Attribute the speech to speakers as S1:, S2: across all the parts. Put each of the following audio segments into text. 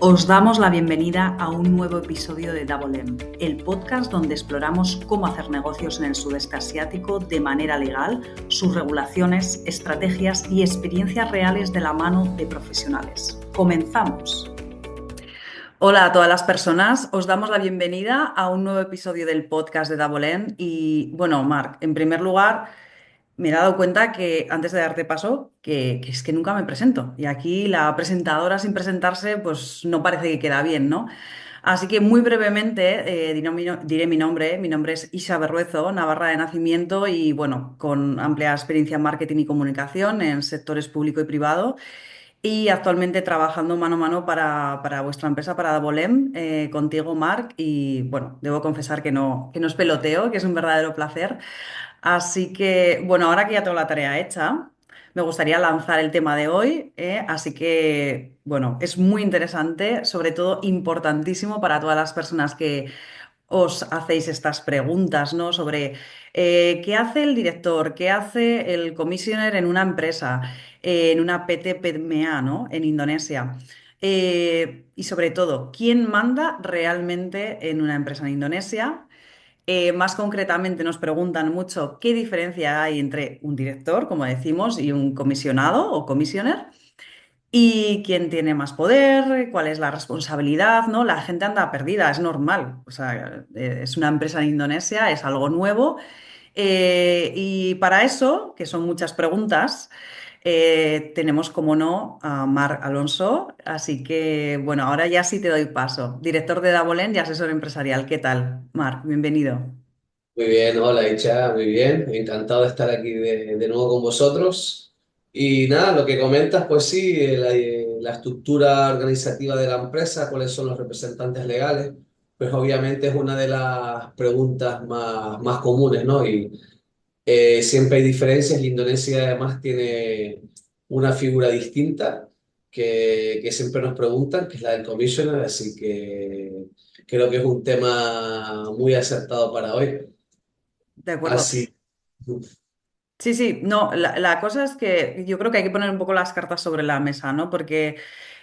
S1: Os damos la bienvenida a un nuevo episodio de Double M, el podcast donde exploramos cómo hacer negocios en el sudeste asiático de manera legal, sus regulaciones, estrategias y experiencias reales de la mano de profesionales. ¡Comenzamos! Hola a todas las personas, os damos la bienvenida a un nuevo episodio del podcast de Double M y bueno, Marc, en primer lugar me he dado cuenta que antes de darte paso, que es que nunca me presento. Y aquí la presentadora sin presentarse, pues no parece que queda bien, ¿no? Así que muy brevemente diré mi nombre. Mi nombre es Isa Berruezo, navarra de nacimiento y bueno, con amplia experiencia en marketing y comunicación en sectores público y privado. Y actualmente trabajando mano a mano para vuestra empresa, para Davolem, contigo, Marc. Y bueno, debo confesar que no es peloteo, que es un verdadero placer. Así que, bueno, ahora que ya tengo la tarea hecha, me gustaría lanzar el tema de hoy. Así que, bueno, es muy interesante, sobre todo importantísimo para todas las personas que os hacéis estas preguntas, ¿no? Sobre qué hace el director, qué hace el commissioner en una empresa, en una PT-PMA, ¿no? En Indonesia. Y sobre todo, ¿quién manda realmente en una empresa en Indonesia? Más concretamente nos preguntan mucho qué diferencia hay entre un director, como decimos, y un comisionado o commissioner, y quién tiene más poder, cuál es la responsabilidad, ¿no? La gente anda perdida, es normal. O sea, es una empresa en Indonesia, es algo nuevo. Y para eso, que son muchas preguntas, tenemos, como no, a Marc Alonso. Así que, bueno, ahora ya sí te doy paso. Director de Davolén y asesor empresarial. ¿Qué tal, Marc? Bienvenido.
S2: Muy bien, hola Icha, muy bien. Encantado de estar aquí de nuevo con vosotros. Y nada, lo que comentas, pues sí, la estructura organizativa de la empresa, cuáles son los representantes legales, pues obviamente es una de las preguntas más comunes, ¿no? Y siempre hay diferencias. Y Indonesia además tiene una figura distinta que siempre nos preguntan, que es la del commissioner, así que creo que es un tema muy acertado para hoy.
S1: De acuerdo.
S2: Así,
S1: Sí, sí, no, la cosa es que yo creo que hay que poner un poco las cartas sobre la mesa, ¿no? Porque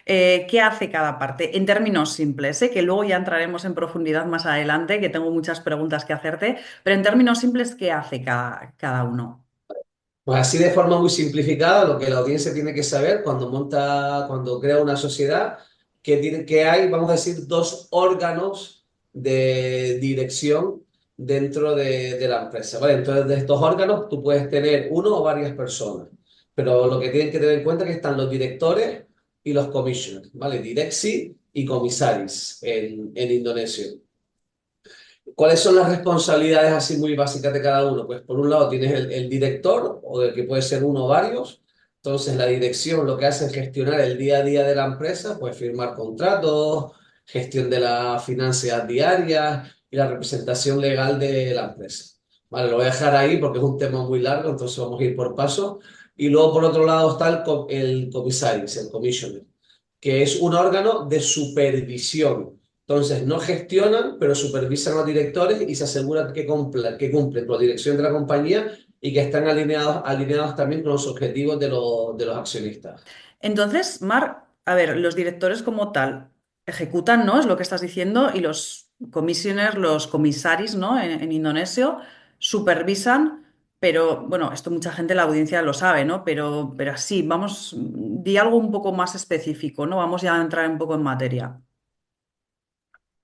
S1: ¿qué hace cada parte? En términos simples, ¿eh? Que luego ya entraremos en profundidad más adelante, que tengo muchas preguntas que hacerte, pero en términos simples, ¿qué hace cada uno?
S2: pues así de forma muy simplificada, lo que la audiencia tiene que saber cuando crea una sociedad, que hay, vamos a decir, dos órganos de dirección dentro de la empresa, ¿vale? Entonces, de estos órganos tú puedes tener uno o varias personas, pero lo que tienen que tener en cuenta es que están los directores y los commissioners, ¿vale? Direcsi y comisaris en indonesio. ¿Cuáles son las responsabilidades así muy básicas de cada uno? Pues por un lado tienes el director, o de que puede ser uno o varios. Entonces la dirección lo que hace es gestionar el día a día de la empresa, pues firmar contratos, gestión de las finanzas diarias y la representación legal de la empresa. Vale, lo voy a dejar ahí porque es un tema muy largo, entonces vamos a ir por paso. Y luego por otro lado está el comisario, el commissioner, que es un órgano de supervisión. Entonces, no gestionan, pero supervisan a los directores y se aseguran que cumplen con la dirección de la compañía y que están alineados también con los objetivos de los accionistas.
S1: Entonces, Marc, a ver, los directores como tal ejecutan, ¿no? Es lo que estás diciendo, y los commissioners, los comisaris, ¿no? En indonesio, supervisan, pero bueno, esto mucha gente en la audiencia lo sabe, ¿no? Pero así, vamos, di algo un poco más específico, ¿no? Vamos ya a entrar un poco en materia.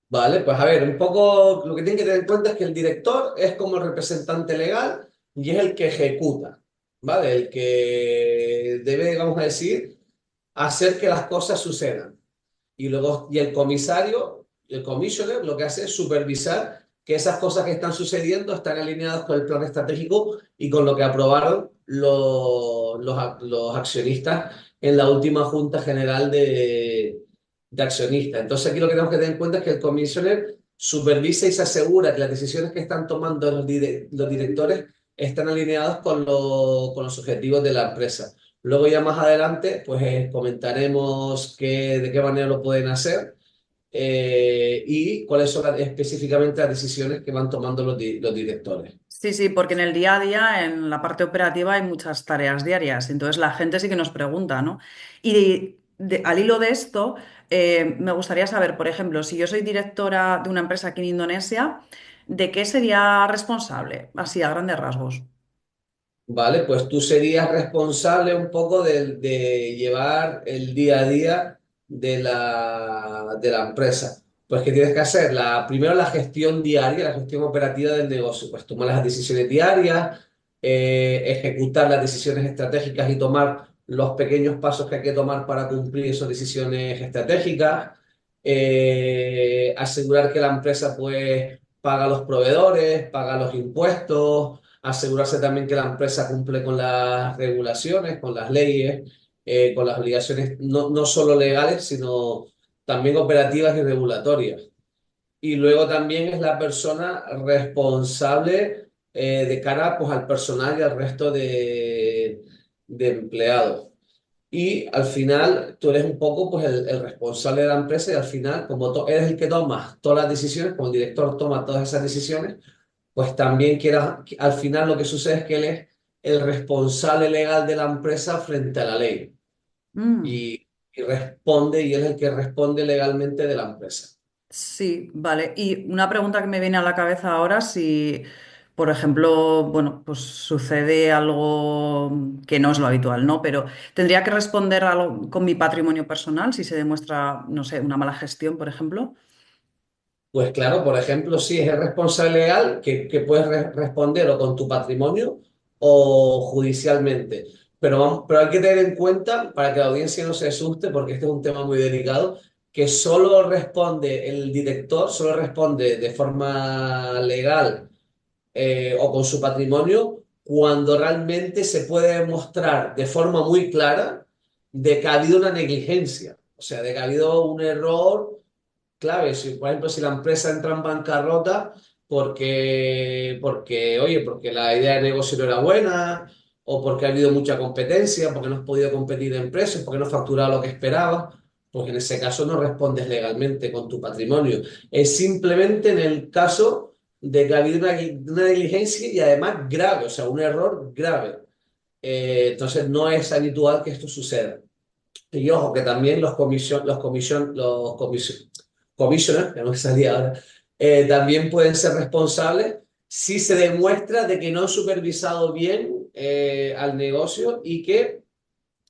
S2: Vale, pues a ver, un poco lo que tienen que tener en cuenta es que el director es como el representante legal y es el que ejecuta, ¿vale? El que debe, vamos a decir, hacer que las cosas sucedan. Y el comisario, el commissioner, lo que hace es supervisar que esas cosas que están sucediendo están alineadas con el plan estratégico y con lo que aprobaron los accionistas en la última Junta General de Accionistas. Entonces aquí lo que tenemos que tener en cuenta es que el commissioner supervisa y se asegura que las decisiones que están tomando los directores están alineados con los objetivos de la empresa. Luego ya más adelante, pues comentaremos de qué manera lo pueden hacer y cuáles son específicamente las decisiones que van tomando los directores.
S1: Sí, sí, porque en el día a día, en la parte operativa, hay muchas tareas diarias. Entonces la gente sí que nos pregunta, ¿no? Y al hilo de esto, me gustaría saber, por ejemplo, si yo soy directora de una empresa aquí en Indonesia, ¿de qué sería responsable? Así, a grandes rasgos.
S2: ¿Vale? Pues tú serías responsable un poco de llevar el día a día de la empresa. Pues, ¿qué tienes que hacer? Primero la gestión diaria, la gestión operativa del negocio. Pues tomar las decisiones diarias, ejecutar las decisiones estratégicas y tomar los pequeños pasos que hay que tomar para cumplir esas decisiones estratégicas. Asegurar que la empresa pues paga a los proveedores, paga los impuestos, asegurarse también que la empresa cumple con las regulaciones, con las leyes, con las obligaciones no solo legales, sino también operativas y regulatorias. Y luego también es la persona responsable de cara pues, al personal y al resto de empleados. Y al final tú eres un poco pues, el responsable de la empresa y al final, como eres el que toma todas las decisiones, como el director toma todas esas decisiones, pues también al final lo que sucede es que él es el responsable legal de la empresa frente a la ley
S1: Mm.
S2: y responde y él es el que responde legalmente de la empresa.
S1: Sí, vale. Y una pregunta que me viene a la cabeza ahora, si, por ejemplo, bueno, pues sucede algo que no es lo habitual, ¿no? Pero tendría que responder algo con mi patrimonio personal si se demuestra, no sé, una mala gestión, por ejemplo.
S2: Pues claro, por ejemplo, si es el responsable legal que puedes responder o con tu patrimonio o judicialmente. Pero hay que tener en cuenta, para que la audiencia no se asuste, porque este es un tema muy delicado, que solo responde el director, solo responde de forma legal o con su patrimonio cuando realmente se puede demostrar de forma muy clara de que ha habido una negligencia, o sea, de que ha habido un error clave. Si, por ejemplo, si la empresa entra en bancarrota porque la idea de negocio no era buena, o porque ha habido mucha competencia, porque no has podido competir en precios, porque no has facturado lo que esperabas, pues en ese caso no respondes legalmente con tu patrimonio. Es simplemente en el caso de que ha habido una negligencia y además grave, o sea, un error grave. Entonces no es habitual que esto suceda. Y ojo, que también los commissioners, que no me salía ahora, también pueden ser responsables si se demuestra de que no han supervisado bien al negocio y que,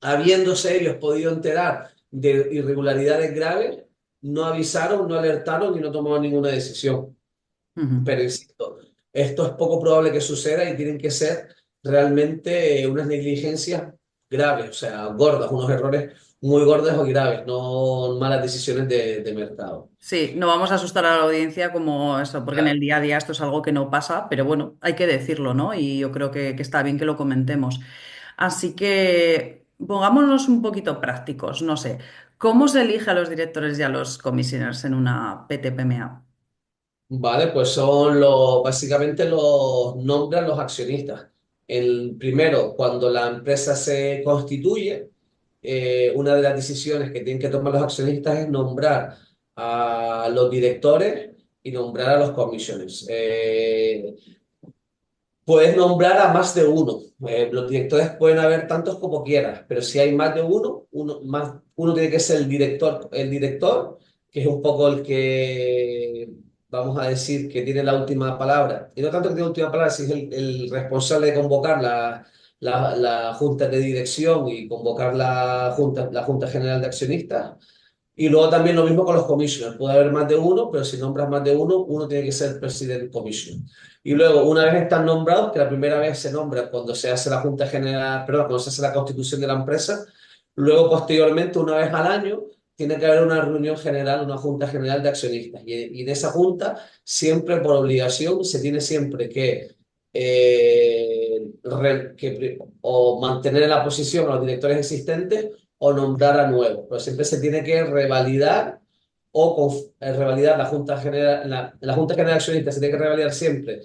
S2: habiéndose ellos podido enterar de irregularidades graves, no avisaron, no alertaron y no tomaron ninguna decisión.
S1: Ujú.
S2: Pero insisto, esto es poco probable que suceda y tienen que ser realmente unas negligencias graves, o sea, gordas, unos errores muy gordos y graves, no malas decisiones de mercado.
S1: Sí, no vamos a asustar a la audiencia como eso, porque en el
S2: Claro.
S1: día a día esto es algo que no pasa, pero bueno, hay que decirlo, ¿no? Y yo creo que está bien que lo comentemos. Así que pongámonos un poquito prácticos, no sé, ¿cómo se elige a los directores y a los commissioners en una PTPMA?
S2: Vale, pues básicamente los nombran los accionistas. El primero, cuando la empresa se constituye, una de las decisiones que tienen que tomar los accionistas es nombrar a los directores y nombrar a los comisiones. Puedes nombrar a más de uno. Los directores pueden haber tantos como quieras, pero si hay más de uno, uno tiene que ser el director, que es un poco el que, vamos a decir, que tiene la última palabra. Y no tanto que tiene la última palabra, sino el responsable de convocar la junta de dirección y convocar la junta general de accionistas. Y luego también lo mismo con los commissioners. Puede haber más de uno, pero si nombras más de uno, uno tiene que ser president commission. Y luego, una vez están nombrados, que la primera vez se nombra cuando se hace la Junta General, perdón, cuando se hace la constitución de la empresa, luego posteriormente, una vez al año, tiene que haber una reunión general, una Junta General de Accionistas. Y en esa Junta, siempre por obligación, se tiene siempre o mantener en la posición a los directores existentes o nombrar a nuevos. Pero siempre se tiene que revalidar revalidar la Junta General, la Junta General de Accionistas se tiene que revalidar siempre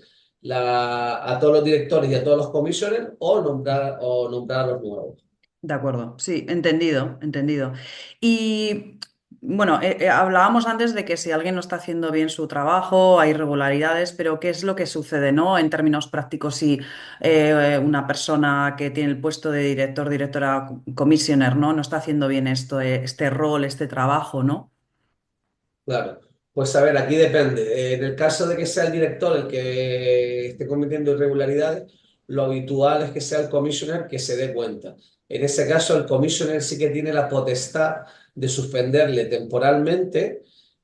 S2: a todos los directores y a todos los comisiones o nombrar a los nuevos.
S1: De acuerdo, sí, entendido, entendido. Y bueno, hablábamos antes de que si alguien no está haciendo bien su trabajo, hay irregularidades, pero ¿qué es lo que sucede, ¿no? En términos prácticos, si una persona que tiene el puesto de director, directora, commissioner, ¿no? No está haciendo bien esto, este rol, este trabajo, ¿no?
S2: Claro. Pues a ver, aquí depende. En el caso de que sea el director el que esté cometiendo irregularidades, lo habitual es que sea el commissioner que se dé cuenta. En ese caso, el commissioner sí que tiene la potestad de suspenderle temporalmente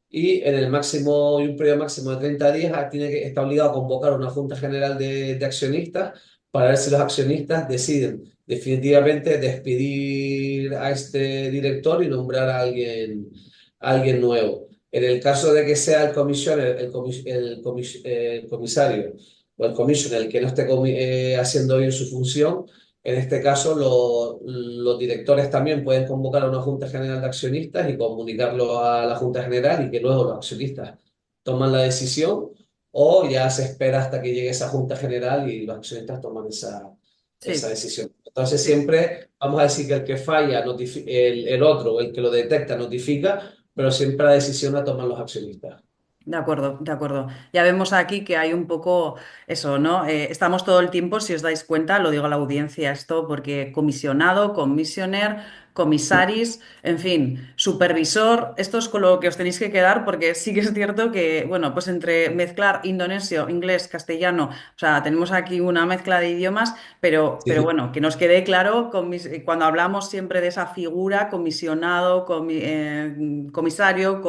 S2: y en el máximo y un periodo máximo de 30 días está obligado a convocar una junta general de accionistas para ver si los accionistas deciden definitivamente despedir a este director y nombrar a alguien nuevo. En el caso de que sea el comisario el comisario o el commissioner el que no esté haciendo bien su función, en este caso los directores también pueden convocar a una junta general de accionistas y comunicarlo a la junta general y que luego los accionistas toman la decisión o ya se espera hasta que llegue esa junta general y los accionistas toman esa
S1: Sí,
S2: decisión. Entonces
S1: sí.
S2: siempre vamos a decir que el que falla, el otro, el que lo detecta, notifica, pero siempre la decisión la toman los accionistas.
S1: De acuerdo, de acuerdo. Ya vemos aquí que hay un poco eso, ¿no? Estamos todo el tiempo, si os dais cuenta, lo digo a la audiencia esto, porque comisionado, commissioner, comisaris, en fin, supervisor, esto es con lo que os tenéis que quedar, porque sí que es cierto que, bueno, pues entre mezclar indonesio, inglés, castellano, o sea, tenemos aquí una mezcla de idiomas, pero
S2: Sí.
S1: bueno, que nos quede claro, cuando hablamos siempre de esa figura, comisionado, comisario,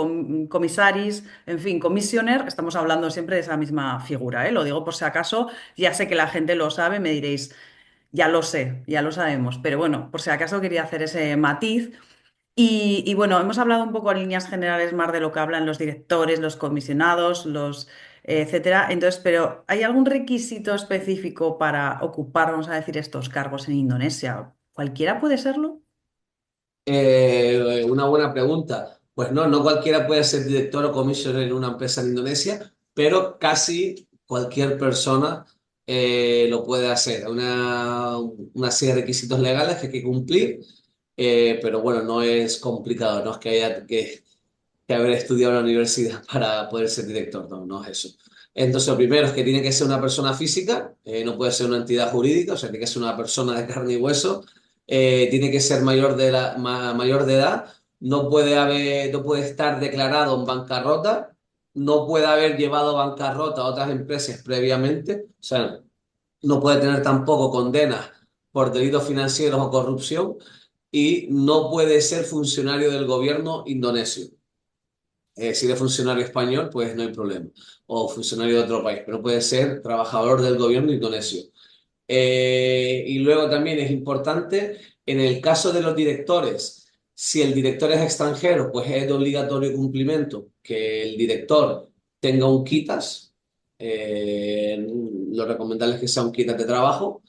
S1: comisaris. En fin, commissioner, estamos hablando siempre de esa misma figura, ¿eh? Lo digo por si acaso, ya sé que la gente lo sabe, me diréis, ya lo sé, ya lo sabemos, pero bueno, por si acaso quería hacer ese matiz. Y bueno, hemos hablado un poco en líneas generales más de lo que hablan los directores, los comisionados, etcétera. Entonces, pero ¿hay algún requisito específico para ocupar, vamos a decir, estos cargos en Indonesia? ¿Cualquiera puede serlo?
S2: Una buena pregunta. Pues no, no cualquiera puede ser director o commissioner en una empresa en Indonesia, pero casi cualquier persona lo puede hacer. Una serie de requisitos legales que hay que cumplir, pero bueno, no es complicado, no es que haya que haber estudiado en la universidad para poder ser director, no, no es eso. Entonces, lo primero es que tiene que ser una persona física, no puede ser una entidad jurídica, o sea, tiene que ser una persona de carne y hueso, tiene que ser mayor de edad, no puede estar declarado en bancarrota, no puede haber llevado bancarrota a otras empresas previamente, o sea, no puede tener tampoco condenas por delitos financieros o corrupción y no puede ser funcionario del gobierno indonesio. Si eres funcionario español, pues no hay problema. O funcionario de otro país, pero puede ser trabajador del gobierno indonesio. Y luego también es importante, en el caso de los directores, si el director es extranjero, pues es de obligatorio cumplimiento que el director tenga un quitas. Lo recomendable es que sea un quitas de trabajo.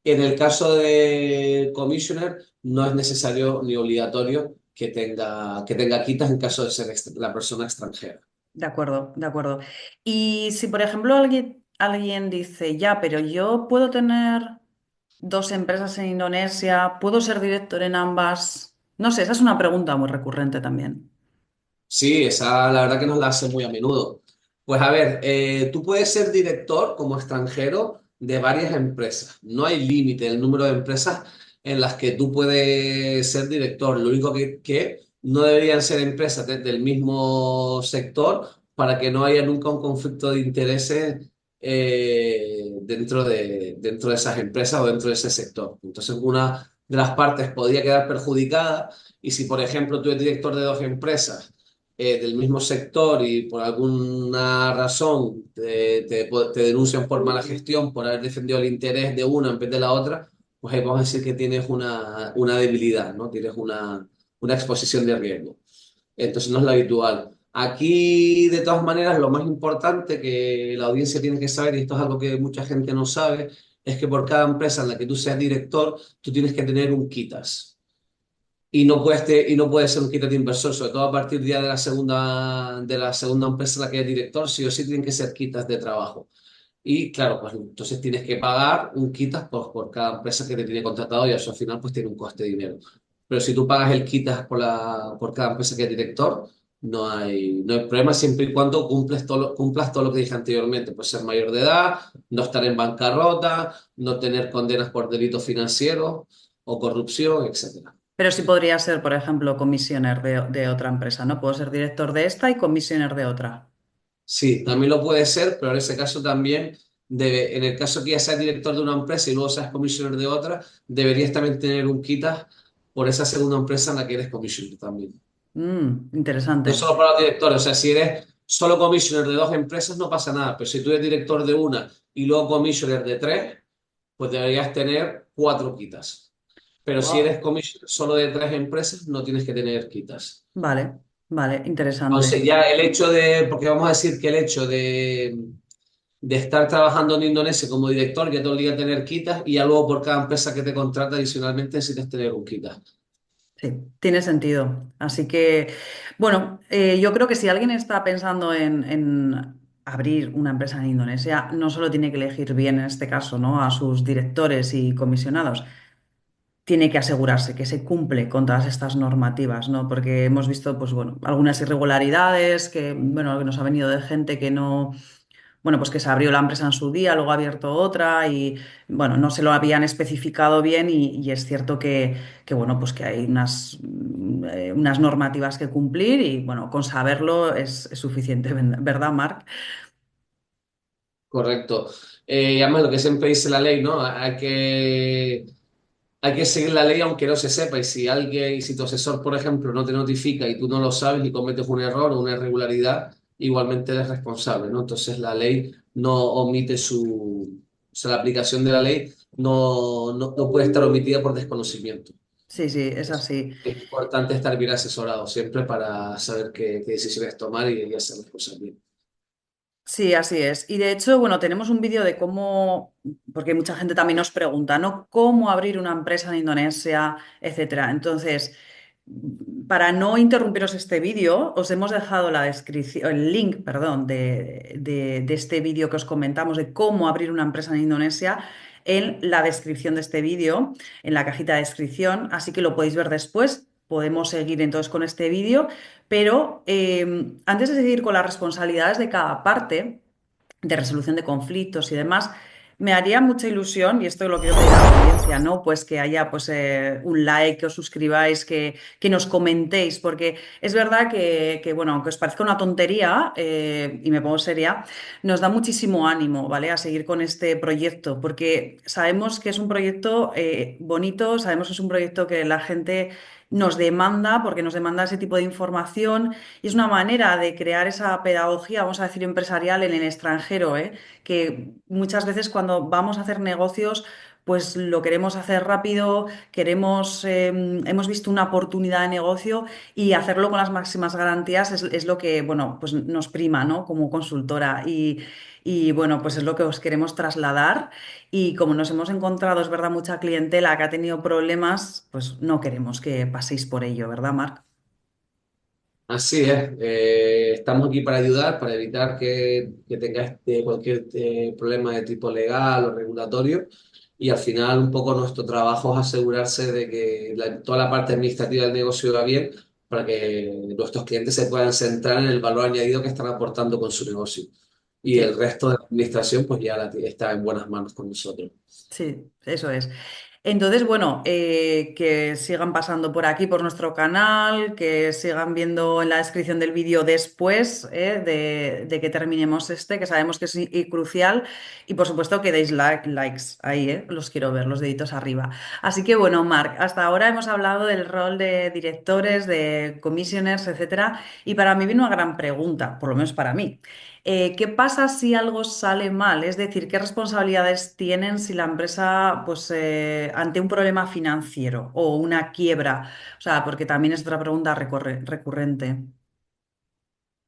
S2: En el caso de commissioner, no es necesario ni obligatorio que tenga quitas en caso de ser la persona extranjera.
S1: De acuerdo, de acuerdo. Y si, por ejemplo, alguien dice, ya, pero yo puedo tener dos empresas en Indonesia, puedo ser director en ambas. No sé, esa es una pregunta muy recurrente también.
S2: Sí, esa la verdad que nos la hace muy a menudo. Pues a ver, tú puedes ser director como extranjero de varias empresas. No hay límite el número de empresas en las que tú puedes ser director. Lo único que no deberían ser empresas del mismo sector para que no haya nunca un conflicto de intereses dentro de esas empresas o dentro de ese sector. Entonces, una de las partes podría quedar perjudicada y si, por ejemplo, tú eres director de dos empresas del mismo sector y por alguna razón te denuncian por mala gestión, por haber defendido el interés de una en vez de la otra, pues ahí vamos a decir que tienes una debilidad, ¿no? Tienes una exposición de riesgo. Entonces no es lo habitual. Aquí, de todas maneras, lo más importante que la audiencia tiene que saber, y esto es algo que mucha gente no sabe, es que por cada empresa en la que tú seas director, tú tienes que tener un quitas y no puede ser un quítate inversor, sobre todo a partir ya de la segunda empresa en la que es director, sí o sí tienen que ser quitas de trabajo. Y claro, pues entonces tienes que pagar un quitas por cada empresa que te tiene contratado y eso al final pues tiene un coste de dinero. Pero si tú pagas el quitas por cada empresa que es director, no hay problema siempre y cuando cumplas todo lo que dije anteriormente. Pues ser mayor de edad, no estar en bancarrota, no tener condenas por delitos financieros o corrupción, etcétera.
S1: Pero sí podría ser, por ejemplo, comisioner de otra empresa, ¿no? Puedo ser director de esta y comisioner de otra.
S2: Sí, también lo puede ser, pero en ese caso también en el caso que ya seas director de una empresa y luego seas comisionado de otra, deberías también tener un quitas por esa segunda empresa en la que eres comisionado también. No
S1: Interesante.
S2: solo para los directores, o sea, si eres solo commissioner de dos empresas no pasa nada, pero si tú eres director de una y luego commissioner de tres, pues deberías tener cuatro quitas. Pero si
S1: Wow.
S2: eres commissioner solo de tres empresas, no tienes que tener quitas.
S1: Vale, vale, interesante.
S2: Entonces ya el hecho porque vamos a decir que el hecho de estar trabajando en Indonesia como director ya te obliga a tener quitas y ya luego por cada empresa que te contrata adicionalmente necesitas tener un quitas.
S1: Sí, tiene sentido. Así que, bueno, yo creo que si alguien está pensando en abrir una empresa en Indonesia, no solo tiene que elegir bien en este caso, ¿no? A sus directores y comisionados, tiene que asegurarse que se cumple con todas estas normativas, ¿no? Porque hemos visto, pues bueno, algunas irregularidades que, bueno, que nos ha venido de gente que no, bueno, pues que se abrió la empresa en su día, luego ha abierto otra y, bueno, no se lo habían especificado bien y es cierto bueno, pues que hay unas normativas que cumplir y, bueno, con saberlo es suficiente, ¿verdad, Marc?
S2: Correcto. Y además lo que siempre dice la ley, ¿no? Hay que seguir la ley aunque no se sepa. Y si tu asesor, por ejemplo, no te notifica y tú no lo sabes y cometes un error o una irregularidad, igualmente eres responsable, ¿no? Entonces la ley no omite o sea, la aplicación de la ley no puede estar omitida por desconocimiento.
S1: Sí, sí, es
S2: Es
S1: así.
S2: importante estar bien asesorado siempre para saber qué decisiones tomar y hacer las cosas bien.
S1: Sí, así es. Y de hecho, bueno, tenemos un vídeo de cómo, porque mucha gente también nos pregunta, ¿no? ¿Cómo abrir una empresa en Indonesia, etcétera? Entonces, para no interrumpiros este vídeo, os hemos dejado la descripción, el link, perdón, de este vídeo que os comentamos de cómo abrir una empresa en Indonesia en la descripción de este vídeo, en la cajita de descripción, así que lo podéis ver después. Podemos seguir entonces con este vídeo. Pero antes de seguir con las responsabilidades de cada parte, de resolución de conflictos y demás, me haría mucha ilusión, y esto lo quiero pedir a la audiencia, ¿no? Pues que haya pues, un like, que os suscribáis, que nos comentéis, porque es verdad bueno, aunque os parezca una tontería, y me pongo seria, nos da muchísimo ánimo, ¿vale? A seguir con este proyecto, porque sabemos que es un proyecto bonito, sabemos que es un proyecto que la gente nos demanda, porque nos demanda ese tipo de información y es una manera de crear esa pedagogía, vamos a decir, empresarial en el extranjero, ¿eh? Que muchas veces cuando vamos a hacer negocios, pues lo queremos hacer rápido, hemos visto una oportunidad de negocio y hacerlo con las máximas garantías es lo que, bueno, pues nos prima, ¿no? Como consultora y bueno, pues es lo que os queremos trasladar y como nos hemos encontrado, es verdad, mucha clientela que ha tenido problemas, pues no queremos que paséis por ello, ¿verdad, Marc?
S2: Así es, estamos aquí para ayudar, para evitar que tengas cualquier problema de tipo legal o regulatorio y al final un poco nuestro trabajo es asegurarse de que toda la parte administrativa del negocio va bien para que nuestros clientes se puedan centrar en el valor añadido que están aportando con su negocio y el
S1: Sí.
S2: resto de la administración pues ya está en buenas manos con nosotros.
S1: Sí, eso es. Entonces, bueno, que sigan pasando por aquí, por nuestro canal, que sigan viendo en la descripción del vídeo después de que terminemos este, que sabemos que es crucial. Y por supuesto que deis likes ahí, los quiero ver, los deditos arriba. Así que bueno, Marc, hasta ahora hemos hablado del rol de directores, de commissioners, etcétera. Y para mí viene una gran pregunta, por lo menos para mí. ¿Qué pasa si algo sale mal? Es decir, ¿qué responsabilidades tienen si la empresa, pues, ante un problema financiero o una quiebra? O sea, porque también es otra pregunta recurrente.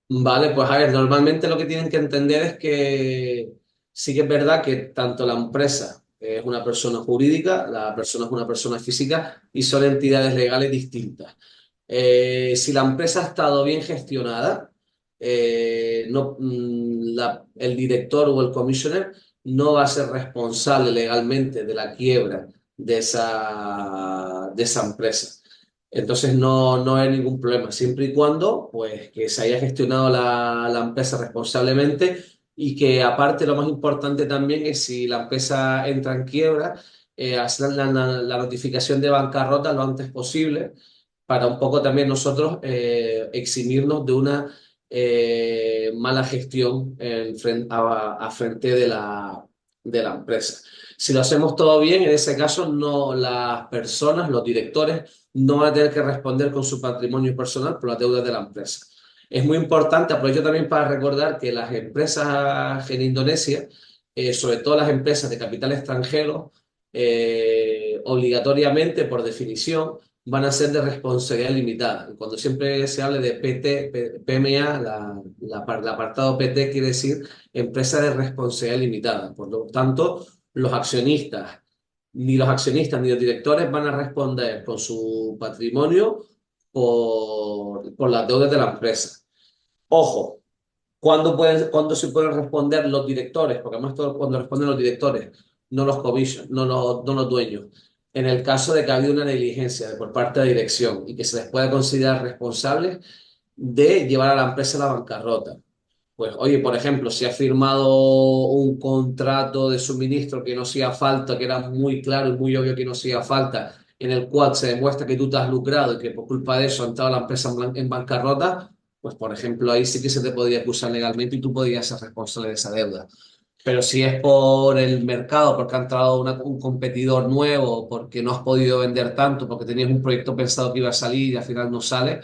S2: Vale, pues a ver, normalmente lo que tienen que entender es que sí que es verdad que tanto la empresa es una persona jurídica, la persona es una persona física y son entidades legales distintas. Si la empresa ha estado bien gestionada, el director o el commissioner no va a ser responsable legalmente de la quiebra de esa empresa. Entonces no hay ningún problema, siempre y cuando pues, que se haya gestionado la empresa responsablemente y que aparte lo más importante también es si la empresa entra en quiebra, hacer la notificación de bancarrota lo antes posible para un poco también nosotros eximirnos de una mala gestión a frente de la empresa. Si lo hacemos todo bien, en ese caso no las personas, los directores, no van a tener que responder con su patrimonio personal por las deudas de la empresa. Es muy importante, aprovecho también para recordar que las empresas en Indonesia, sobre todo las empresas de capital extranjero, obligatoriamente, por definición, van a ser de responsabilidad limitada. Cuando siempre se hable de PMA, el apartado PT quiere decir empresa de responsabilidad limitada. Por lo tanto, los accionistas, ni los accionistas ni los directores van a responder con su patrimonio por las deudas de la empresa. Ojo, ¿cuándo se pueden responder los directores? Porque además cuando responden los directores, no los commission, no los dueños. En el caso de que ha habido una negligencia por parte de la dirección y que se les pueda considerar responsables de llevar a la empresa a la bancarrota. Pues, oye, por ejemplo, si has firmado un contrato de suministro que no hacía falta, que era muy claro y muy obvio que no hacía falta, en el cual se demuestra que tú te has lucrado y que por culpa de eso ha entrado la empresa en bancarrota, pues, por ejemplo, ahí sí que se te podría acusar legalmente y tú podrías ser responsable de esa deuda. Pero si es por el mercado, porque ha entrado un competidor nuevo, porque no has podido vender tanto, porque tenías un proyecto pensado que iba a salir y al final no sale,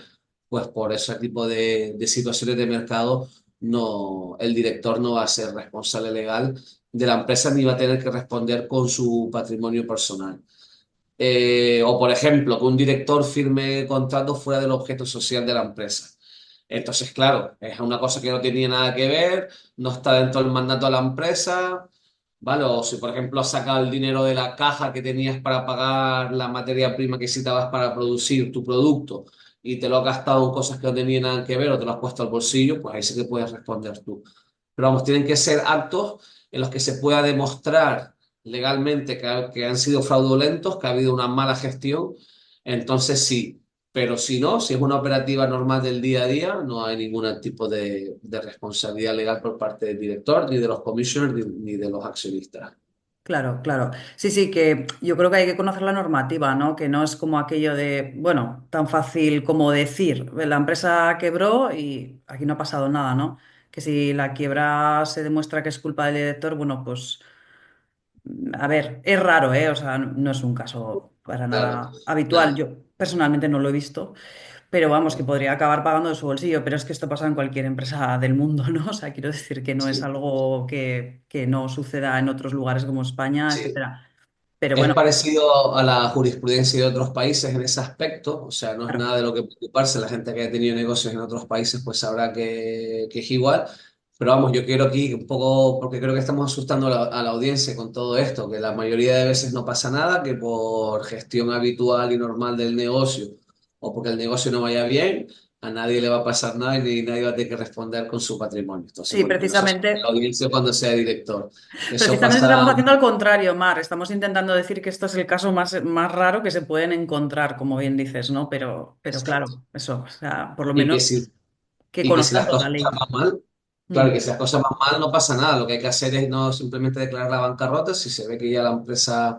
S2: pues por ese tipo de situaciones de mercado, no, el director no va a ser responsable legal de la empresa ni va a tener que responder con su patrimonio personal. O, por ejemplo, que un director firme contratos fuera del objeto social de la empresa. Entonces, claro, es una cosa que no tenía nada que ver, no está dentro del mandato de la empresa, ¿vale? O si, por ejemplo, has sacado el dinero de la caja que tenías para pagar la materia prima que necesitabas para producir tu producto y te lo has gastado en cosas que no tenían nada que ver o te lo has puesto al bolsillo, pues ahí sí que puedes responder tú. Pero vamos, tienen que ser actos en los que se pueda demostrar legalmente que han sido fraudulentos, que ha habido una mala gestión, entonces sí. Pero si no, si es una operativa normal del día a día, no hay ningún tipo de responsabilidad legal por parte del director, ni de los commissioners, ni de los accionistas.
S1: Claro, claro. Sí, sí, que yo creo que hay que conocer la normativa, ¿no? Que no es como aquello de, bueno, tan fácil como decir, la empresa quebró y aquí no ha pasado nada, ¿no? Que si la quiebra se demuestra que es culpa del director, bueno, pues, a ver, es raro, ¿eh? O sea, no es un caso para
S2: Claro,
S1: nada habitual.
S2: nada.
S1: Yo personalmente no lo he visto. Pero vamos, que podría acabar pagando de su bolsillo, pero es que esto pasa en cualquier empresa del mundo, ¿no? O sea, quiero decir que no es
S2: Sí,
S1: algo que no suceda en otros lugares como España,
S2: sí.
S1: etcétera. Pero
S2: Es
S1: bueno,
S2: parecido a la jurisprudencia de otros países en ese aspecto, o sea, no es
S1: claro.
S2: nada de lo que preocuparse. La gente que ha tenido negocios en otros países pues sabrá que es igual. Pero vamos, yo quiero aquí un poco, porque creo que estamos asustando a la audiencia con todo esto, que la mayoría de veces no pasa nada, que por gestión habitual y normal del negocio o porque el negocio no vaya bien, a nadie le va a pasar nada y ni nadie va a tener que responder con su patrimonio. Entonces,
S1: Sí,
S2: bueno, que no se asuste la
S1: precisamente,
S2: audiencia cuando sea director. Eso
S1: precisamente estamos
S2: pasa.
S1: haciendo al contrario, Mar. Estamos intentando decir que esto es el caso más raro que se pueden encontrar, como bien dices, ¿no? Pero
S2: Exacto.
S1: claro, eso, o sea, por lo
S2: Y que
S1: menos
S2: si,
S1: que
S2: y que si las
S1: conozcan la
S2: cosas
S1: ley.
S2: van mal,
S1: Mm.
S2: claro, que si las cosas van mal no pasa nada. Lo que hay que hacer es no simplemente declarar la bancarrota si se ve que ya la empresa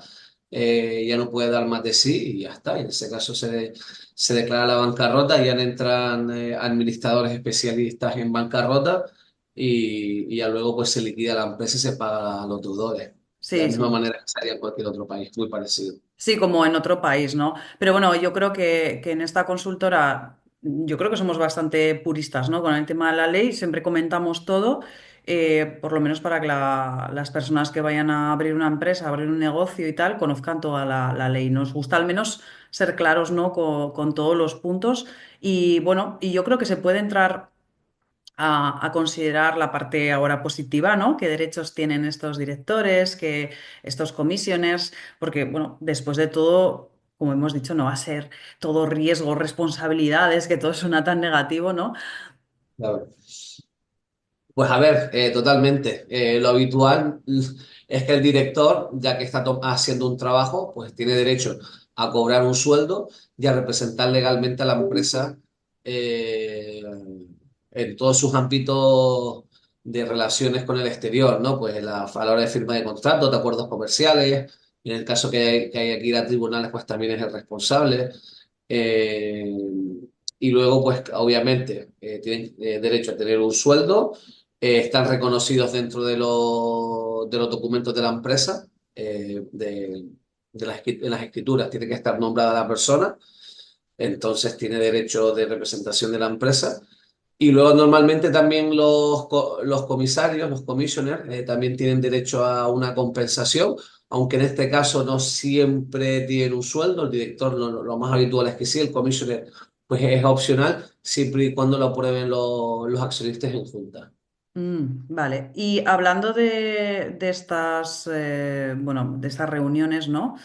S2: ya no puede dar más de sí y ya está. Y en ese caso se declara la bancarrota, ya entran administradores especialistas en bancarrota y ya luego pues se liquida la empresa y se paga a los deudores. De la
S1: Sí,
S2: misma
S1: sí.
S2: manera que se haría en cualquier otro país, muy parecido.
S1: Sí, como en otro país, ¿no? Pero bueno, yo creo que en esta consultora, yo creo que somos bastante puristas, ¿no? Con el tema de la ley, siempre comentamos todo, por lo menos para que las personas que vayan a abrir una empresa, abrir un negocio y tal, conozcan toda la ley. Nos gusta al menos ser claros, ¿no? Con todos los puntos. Y bueno, y yo creo que se puede entrar a considerar la parte ahora positiva, ¿no? ¿Qué derechos tienen estos directores, que estos commissioners? Porque, bueno, después de todo, como hemos dicho, no va a ser todo riesgo, responsabilidades, que todo suena tan negativo, ¿no?
S2: Claro. Pues a ver, totalmente. Lo habitual es que el director, ya que está haciendo un trabajo, pues tiene derecho a cobrar un sueldo y a representar legalmente a la empresa eh, en todos sus ámbitos de relaciones con el exterior, ¿no? Pues a la hora de firma de contratos, de acuerdos comerciales, y en el caso que hay que ir a tribunales, pues también es el responsable. Eh, y luego, pues obviamente, tienen derecho a tener un sueldo, están reconocidos dentro de los documentos de la empresa, en las escrituras tiene que estar nombrada la persona, entonces tiene derecho de representación de la empresa. Y luego normalmente también los comisarios, los commissioners, también tienen derecho a una compensación, aunque en este caso no siempre tienen un sueldo. El director lo más habitual es que sí, el commissioner pues es opcional, siempre y cuando lo aprueben los accionistas en junta.
S1: Vale, y hablando de estas, bueno, de estas reuniones, ¿no?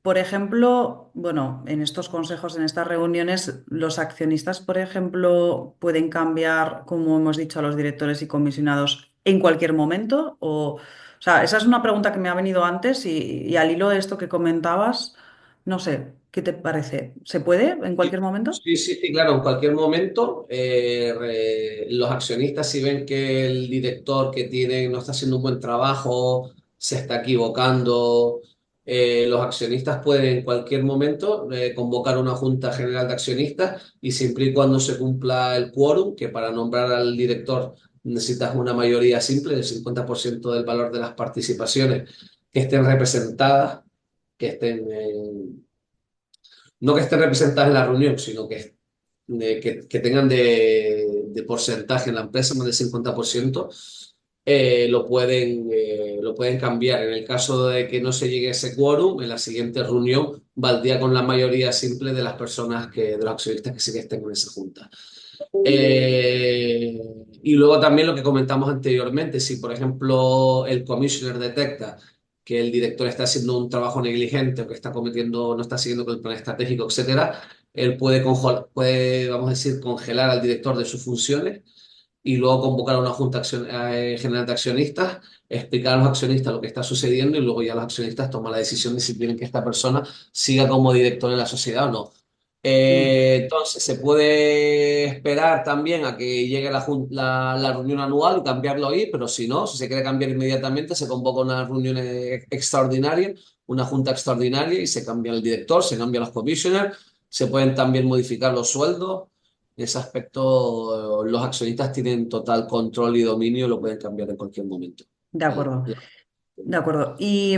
S1: Por ejemplo, bueno, en estos consejos, en estas reuniones, los accionistas, por ejemplo, pueden cambiar, como hemos dicho, a los directores y comisionados en cualquier momento. O sea, esa es una pregunta que me ha venido antes y al hilo de esto que comentabas, no sé, ¿qué te parece? ¿Se puede en cualquier
S2: Sí,
S1: momento?
S2: sí, sí, sí, claro, en cualquier momento los accionistas si ven que el director que tienen no está haciendo un buen trabajo, se está equivocando, los accionistas pueden en cualquier momento convocar una junta general de accionistas y siempre y cuando se cumpla el quórum, que para nombrar al director necesitas una mayoría simple del 50% del valor de las participaciones que estén representadas, que estén... no que estén representadas en la reunión, sino que tengan de porcentaje en la empresa más del 50%, lo pueden cambiar. En el caso de que no se llegue a ese quórum, en la siguiente reunión valdría con la mayoría simple de las personas de los accionistas que sí que estén en esa junta. Eh, y luego también lo que comentamos anteriormente, si por ejemplo el commissioner detecta que el director está haciendo un trabajo negligente o que está cometiendo, no está siguiendo con el plan estratégico, etcétera, él puede, vamos a decir, congelar al director de sus funciones y luego convocar a una junta general de accionistas, explicar a los accionistas lo que está sucediendo y luego ya los accionistas toman la decisión de si quieren que esta persona siga como director en la sociedad o no.
S1: Mm.
S2: Entonces, se puede esperar también a que llegue la reunión anual y cambiarlo ahí, pero si no, si se quiere cambiar inmediatamente, se convoca una reunión extraordinaria, una junta extraordinaria y se cambia el director, se cambian los commissioners, se pueden también modificar los sueldos. En ese aspecto, los accionistas tienen total control y dominio, lo pueden cambiar en cualquier momento.
S1: De
S2: ¿Vale?
S1: acuerdo. De acuerdo. Y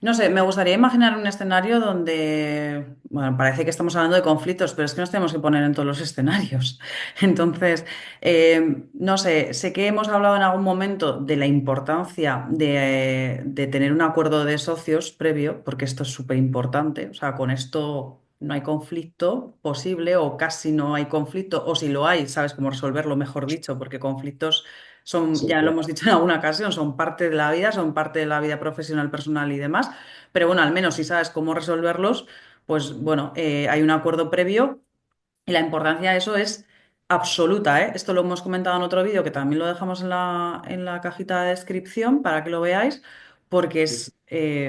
S1: no sé, me gustaría imaginar un escenario donde, bueno, parece que estamos hablando de conflictos, pero es que nos tenemos que poner en todos los escenarios. Entonces, no sé, sé que hemos hablado en algún momento de la importancia de tener un acuerdo de socios previo, porque esto es súper importante. O sea, con esto no hay conflicto posible o casi no hay conflicto, o si lo hay, sabes cómo resolverlo, mejor dicho, porque conflictos son,
S2: Sí,
S1: ya lo
S2: claro.
S1: hemos dicho en alguna ocasión, son parte de la vida, son parte de la vida profesional, personal y demás, pero bueno, al menos si sabes cómo resolverlos, pues bueno, hay un acuerdo previo y la importancia de eso es absoluta, ¿eh? Esto lo hemos comentado en otro vídeo que también lo dejamos en la cajita de descripción para que lo veáis, porque es,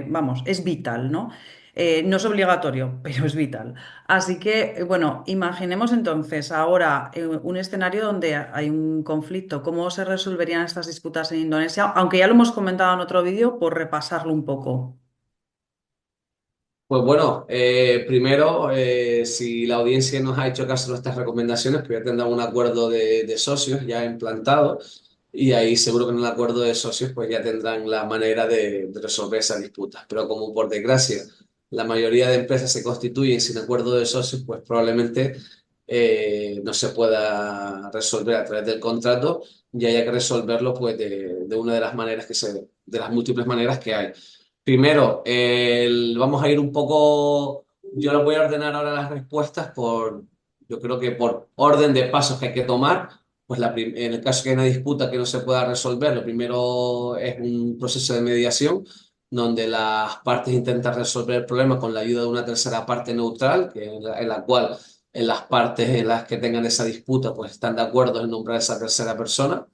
S1: vamos, es vital, ¿no? No es obligatorio, pero es vital. Así que, bueno, imaginemos entonces ahora un escenario donde hay un conflicto. ¿Cómo se resolverían estas disputas en Indonesia? Aunque ya lo hemos comentado en otro vídeo, por repasarlo un poco.
S2: Pues bueno, primero, si la audiencia nos ha hecho caso a nuestras recomendaciones, pues ya tendrán un acuerdo de socios ya implantado y ahí seguro que en el acuerdo de socios pues ya tendrán la manera de resolver esas disputas. Pero como por desgracia la mayoría de empresas se constituyen sin acuerdo de socios, pues probablemente no se pueda resolver a través del contrato y haya que resolverlo pues de una de las maneras de las múltiples maneras que hay. Primero, vamos a ir un poco, yo lo voy a ordenar ahora las respuestas yo creo que por orden de pasos que hay que tomar, pues en el caso que hay una disputa que no se pueda resolver, lo primero es un proceso de mediación donde las partes intentan resolver el problema con la ayuda de una tercera parte neutral, en la cual en las partes en las que tengan esa disputa pues están de acuerdo en nombrar a esa tercera persona.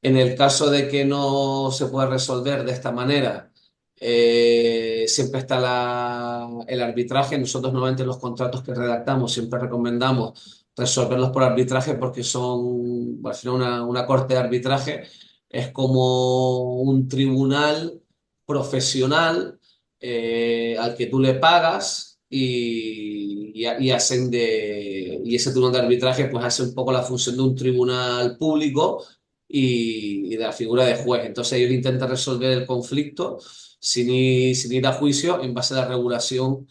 S2: En el caso de que no se pueda resolver de esta manera, Siempre está el arbitraje. Nosotros normalmente los contratos que redactamos siempre recomendamos resolverlos por arbitraje porque son, al final, una corte de arbitraje es como un tribunal profesional al que tú le pagas y hacen y ese tribunal de arbitraje pues hace un poco la función de un tribunal público y de la figura de juez. Entonces ellos intentan resolver el conflicto sin ir a juicio en base a la regulación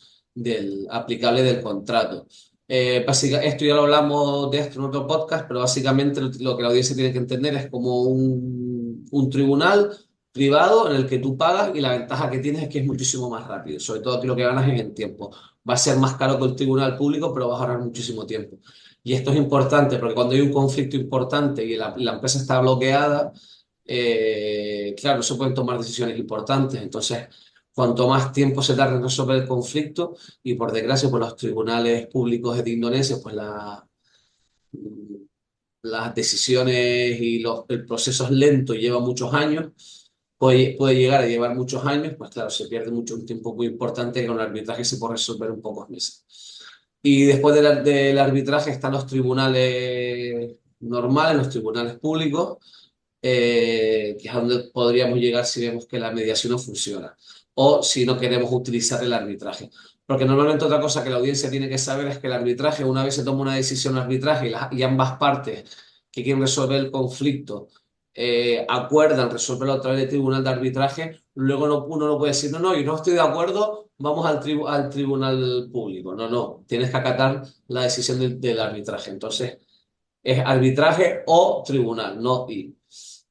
S2: aplicable del contrato. Esto ya lo hablamos de esto en otro podcast, pero básicamente lo que la audiencia tiene que entender es como un tribunal privado en el que tú pagas y la ventaja que tienes es que es muchísimo más rápido. Sobre todo que lo que ganas es en tiempo. Va a ser más caro que el tribunal público, pero vas a ahorrar muchísimo tiempo. Y esto es importante porque cuando hay un conflicto importante y la empresa está bloqueada, claro, no se pueden tomar decisiones importantes. Entonces, cuanto más tiempo se tarde en resolver el conflicto, y por desgracia, pues los tribunales públicos de Indonesia, pues las decisiones y el proceso es lento y lleva muchos años, puede llegar a llevar muchos años, pues claro, se pierde un tiempo muy importante que con el arbitraje se puede resolver en pocos meses. Y después del arbitraje están los tribunales normales, los tribunales públicos, que es a donde podríamos llegar si vemos que la mediación no funciona o si no queremos utilizar el arbitraje. Porque normalmente otra cosa que la audiencia tiene que saber es que el arbitraje, una vez se toma una decisión de arbitraje y ambas partes que quieren resolver el conflicto acuerdan resolverlo a través del tribunal de arbitraje, luego uno no puede decir, no, no, yo no estoy de acuerdo, vamos al tribunal público. No, no, tienes que acatar la decisión del arbitraje. Entonces, es arbitraje o tribunal, no y.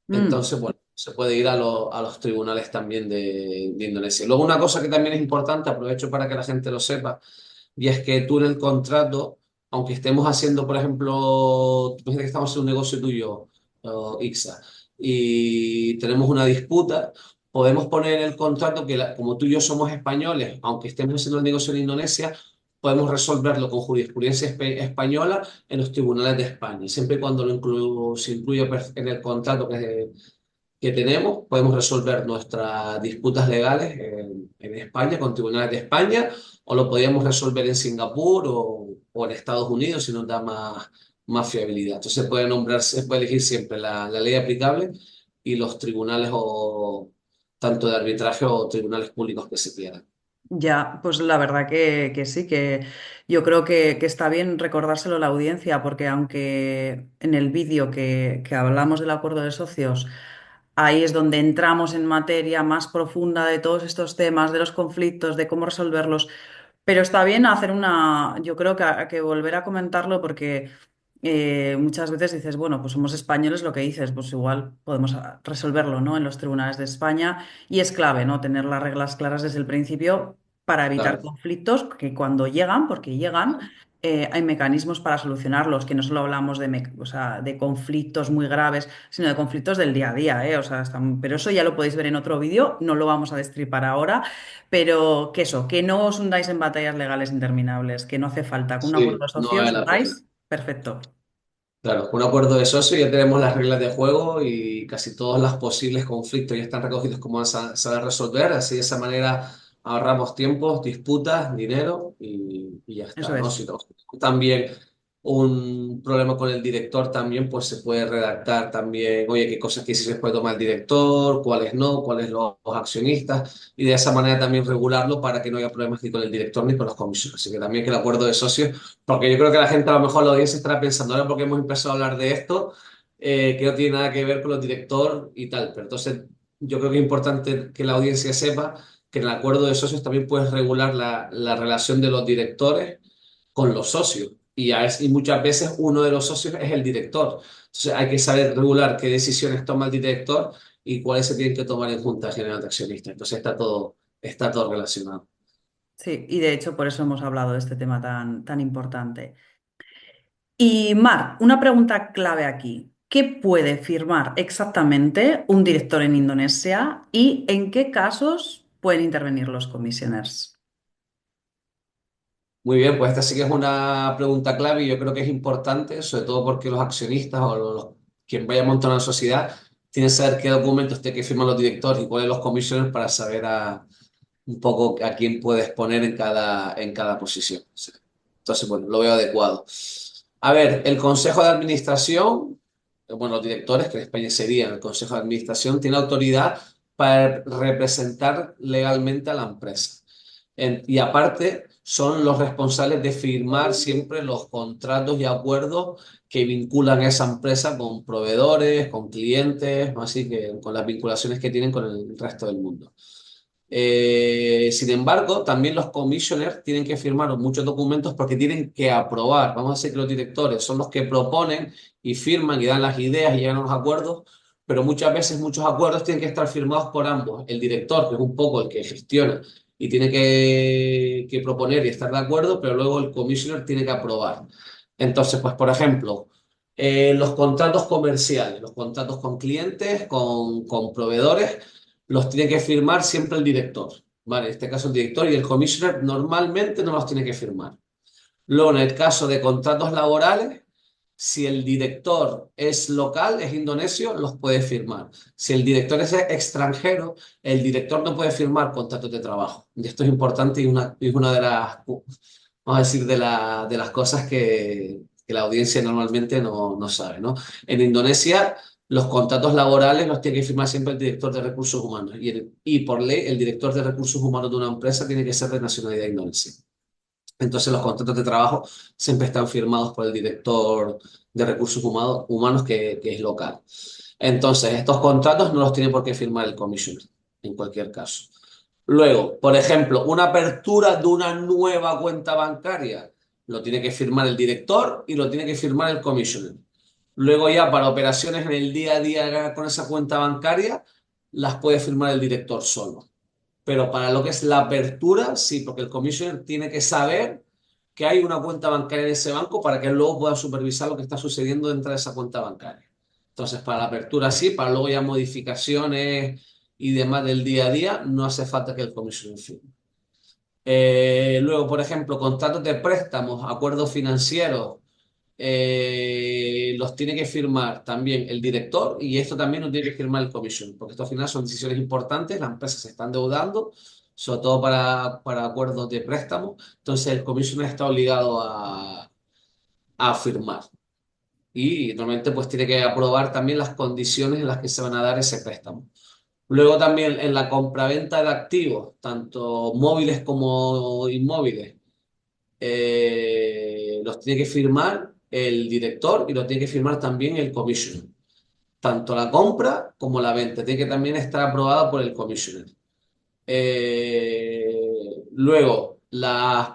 S1: Mm,
S2: Entonces, bueno, se puede ir a los tribunales también de Indonesia. Luego, una cosa que también es importante, aprovecho para que la gente lo sepa, y es que tú en el contrato, aunque estemos haciendo, por ejemplo, imagínate que estamos en un negocio tuyo, IXA, y tenemos una disputa, podemos poner en el contrato que como tú y yo somos españoles, aunque estemos haciendo el negocio en Indonesia, podemos resolverlo con jurisprudencia española en los tribunales de España. Siempre y cuando se incluya en el contrato que tenemos, podemos resolver nuestras disputas legales en España, con tribunales de España, o lo podríamos resolver en Singapur o en Estados Unidos si nos da más fiabilidad. Entonces se puede elegir siempre la ley aplicable y los tribunales o tanto de arbitraje o tribunales públicos que se quieran.
S1: ya, pues la verdad que sí, que yo creo que está bien recordárselo a la audiencia, porque aunque en el vídeo que hablamos del acuerdo de socios, ahí es donde entramos en materia más profunda de todos estos temas, de los conflictos, de cómo resolverlos. Pero está bien hacer yo creo que volver a comentarlo porque muchas veces dices, bueno, pues somos españoles, lo que dices, pues igual podemos resolverlo, ¿no? En los tribunales de España y es clave, ¿no? Tener las reglas claras desde el principio para evitar
S2: Claro,
S1: conflictos que cuando llegan, porque llegan, hay mecanismos para solucionarlos, que no solo hablamos o sea, de conflictos muy graves, sino de conflictos del día a día, ¿eh? O sea, pero eso ya lo podéis ver en otro vídeo, no lo vamos a destripar ahora. Pero que eso, que no os hundáis en batallas legales interminables, que no hace falta, que un acuerdo
S2: sí,
S1: de
S2: no vale
S1: socios
S2: la pena.
S1: hagáis, perfecto.
S2: Claro, con un acuerdo de socio ya tenemos las reglas de juego y casi todos los posibles conflictos ya están recogidos como se van a resolver. Así de esa manera ahorramos tiempos, disputas, dinero y ya
S1: Eso
S2: está, ¿no?
S1: es.
S2: Si tenemos también un problema con el director también, pues se puede redactar también, oye, qué cosas que sí se puede tomar el director, cuáles no, cuáles los accionistas, y de esa manera también regularlo para que no haya problemas ni con el director ni con los comisiones. Así que también que el acuerdo de socios, porque yo creo que la gente, a lo mejor la audiencia estará pensando, ahora porque hemos empezado a hablar de esto, que no tiene nada que ver con los directores y tal, pero entonces yo creo que es importante que la audiencia sepa que en el acuerdo de socios también puedes regular la relación de los directores con los socios. Y muchas veces uno de los socios es el director. Entonces hay que saber regular qué decisiones toma el director y cuáles se tienen que tomar en Junta General de Accionistas. Entonces está todo relacionado.
S1: Sí, y de hecho por eso hemos hablado de este tema tan importante. Y Mar, una pregunta clave aquí. ¿Qué puede firmar exactamente un director en Indonesia y en qué casos pueden intervenir los commissioners?
S2: Muy bien, pues esta sí que es una pregunta clave y yo creo que es importante, sobre todo porque los accionistas o quien vaya a montar una sociedad tiene que saber qué documentos tiene que firmar los directores y cuáles los comisiones para saber un poco a quién puedes poner en cada posición. Sí. Entonces, bueno, lo veo adecuado. A ver, el Consejo de Administración, bueno, los directores, que en España serían el Consejo de Administración, tiene autoridad para representar legalmente a la empresa. Y aparte, son los responsables de firmar siempre los contratos y acuerdos que vinculan a esa empresa con proveedores, con clientes, así que con las vinculaciones que tienen con el resto del mundo. Sin embargo, también los commissioners tienen que firmar muchos documentos porque tienen que aprobar. Vamos a decir que los directores son los que proponen y firman y dan las ideas y llegan a los acuerdos, pero muchas veces muchos acuerdos tienen que estar firmados por ambos. El director, que es un poco el que gestiona y tiene que proponer y estar de acuerdo, pero luego el commissioner tiene que aprobar. Entonces, pues por ejemplo, los contratos comerciales, los contratos con clientes, con proveedores los tiene que firmar siempre el director, ¿vale? En este caso el director y el commissioner normalmente no los tiene que firmar. Luego, en el caso de contratos laborales, si el director es local, es indonesio, los puede firmar. Si el director es extranjero, el director no puede firmar contratos de trabajo. Y esto es importante y es una de las, vamos a decir, de las cosas que la audiencia normalmente no sabe, ¿no? En Indonesia, los contratos laborales los tiene que firmar siempre el director de recursos humanos. Y por ley, el director de recursos humanos de una empresa tiene que ser de nacionalidad indonesia. Entonces los contratos de trabajo siempre están firmados por el director de recursos humanos que es local. Entonces estos contratos no los tiene por qué firmar el commissioner, en cualquier caso. Luego, por ejemplo, una apertura de una nueva cuenta bancaria lo tiene que firmar el director y lo tiene que firmar el commissioner. Luego ya para operaciones en el día a día con esa cuenta bancaria las puede firmar el director solo. Pero para lo que es la apertura, sí, porque el commissioner tiene que saber que hay una cuenta bancaria en ese banco para que luego pueda supervisar lo que está sucediendo dentro de esa cuenta bancaria. Entonces, para la apertura sí, para luego ya modificaciones y demás del día a día, no hace falta que el commissioner firme. Luego, por ejemplo, contratos de préstamos, acuerdos financieros, los tiene que firmar también el director y esto también lo tiene que firmar el commission, porque esto al final son decisiones importantes, las empresas se están endeudando, sobre todo para acuerdos de préstamo, entonces el commission está obligado a firmar y normalmente pues tiene que aprobar también las condiciones en las que se van a dar ese préstamo. Luego también en la compraventa de activos, tanto móviles como inmóviles, los tiene que firmar el director y lo tiene que firmar también el commissioner. Tanto la compra como la venta tiene que también estar aprobada por el commissioner. Luego,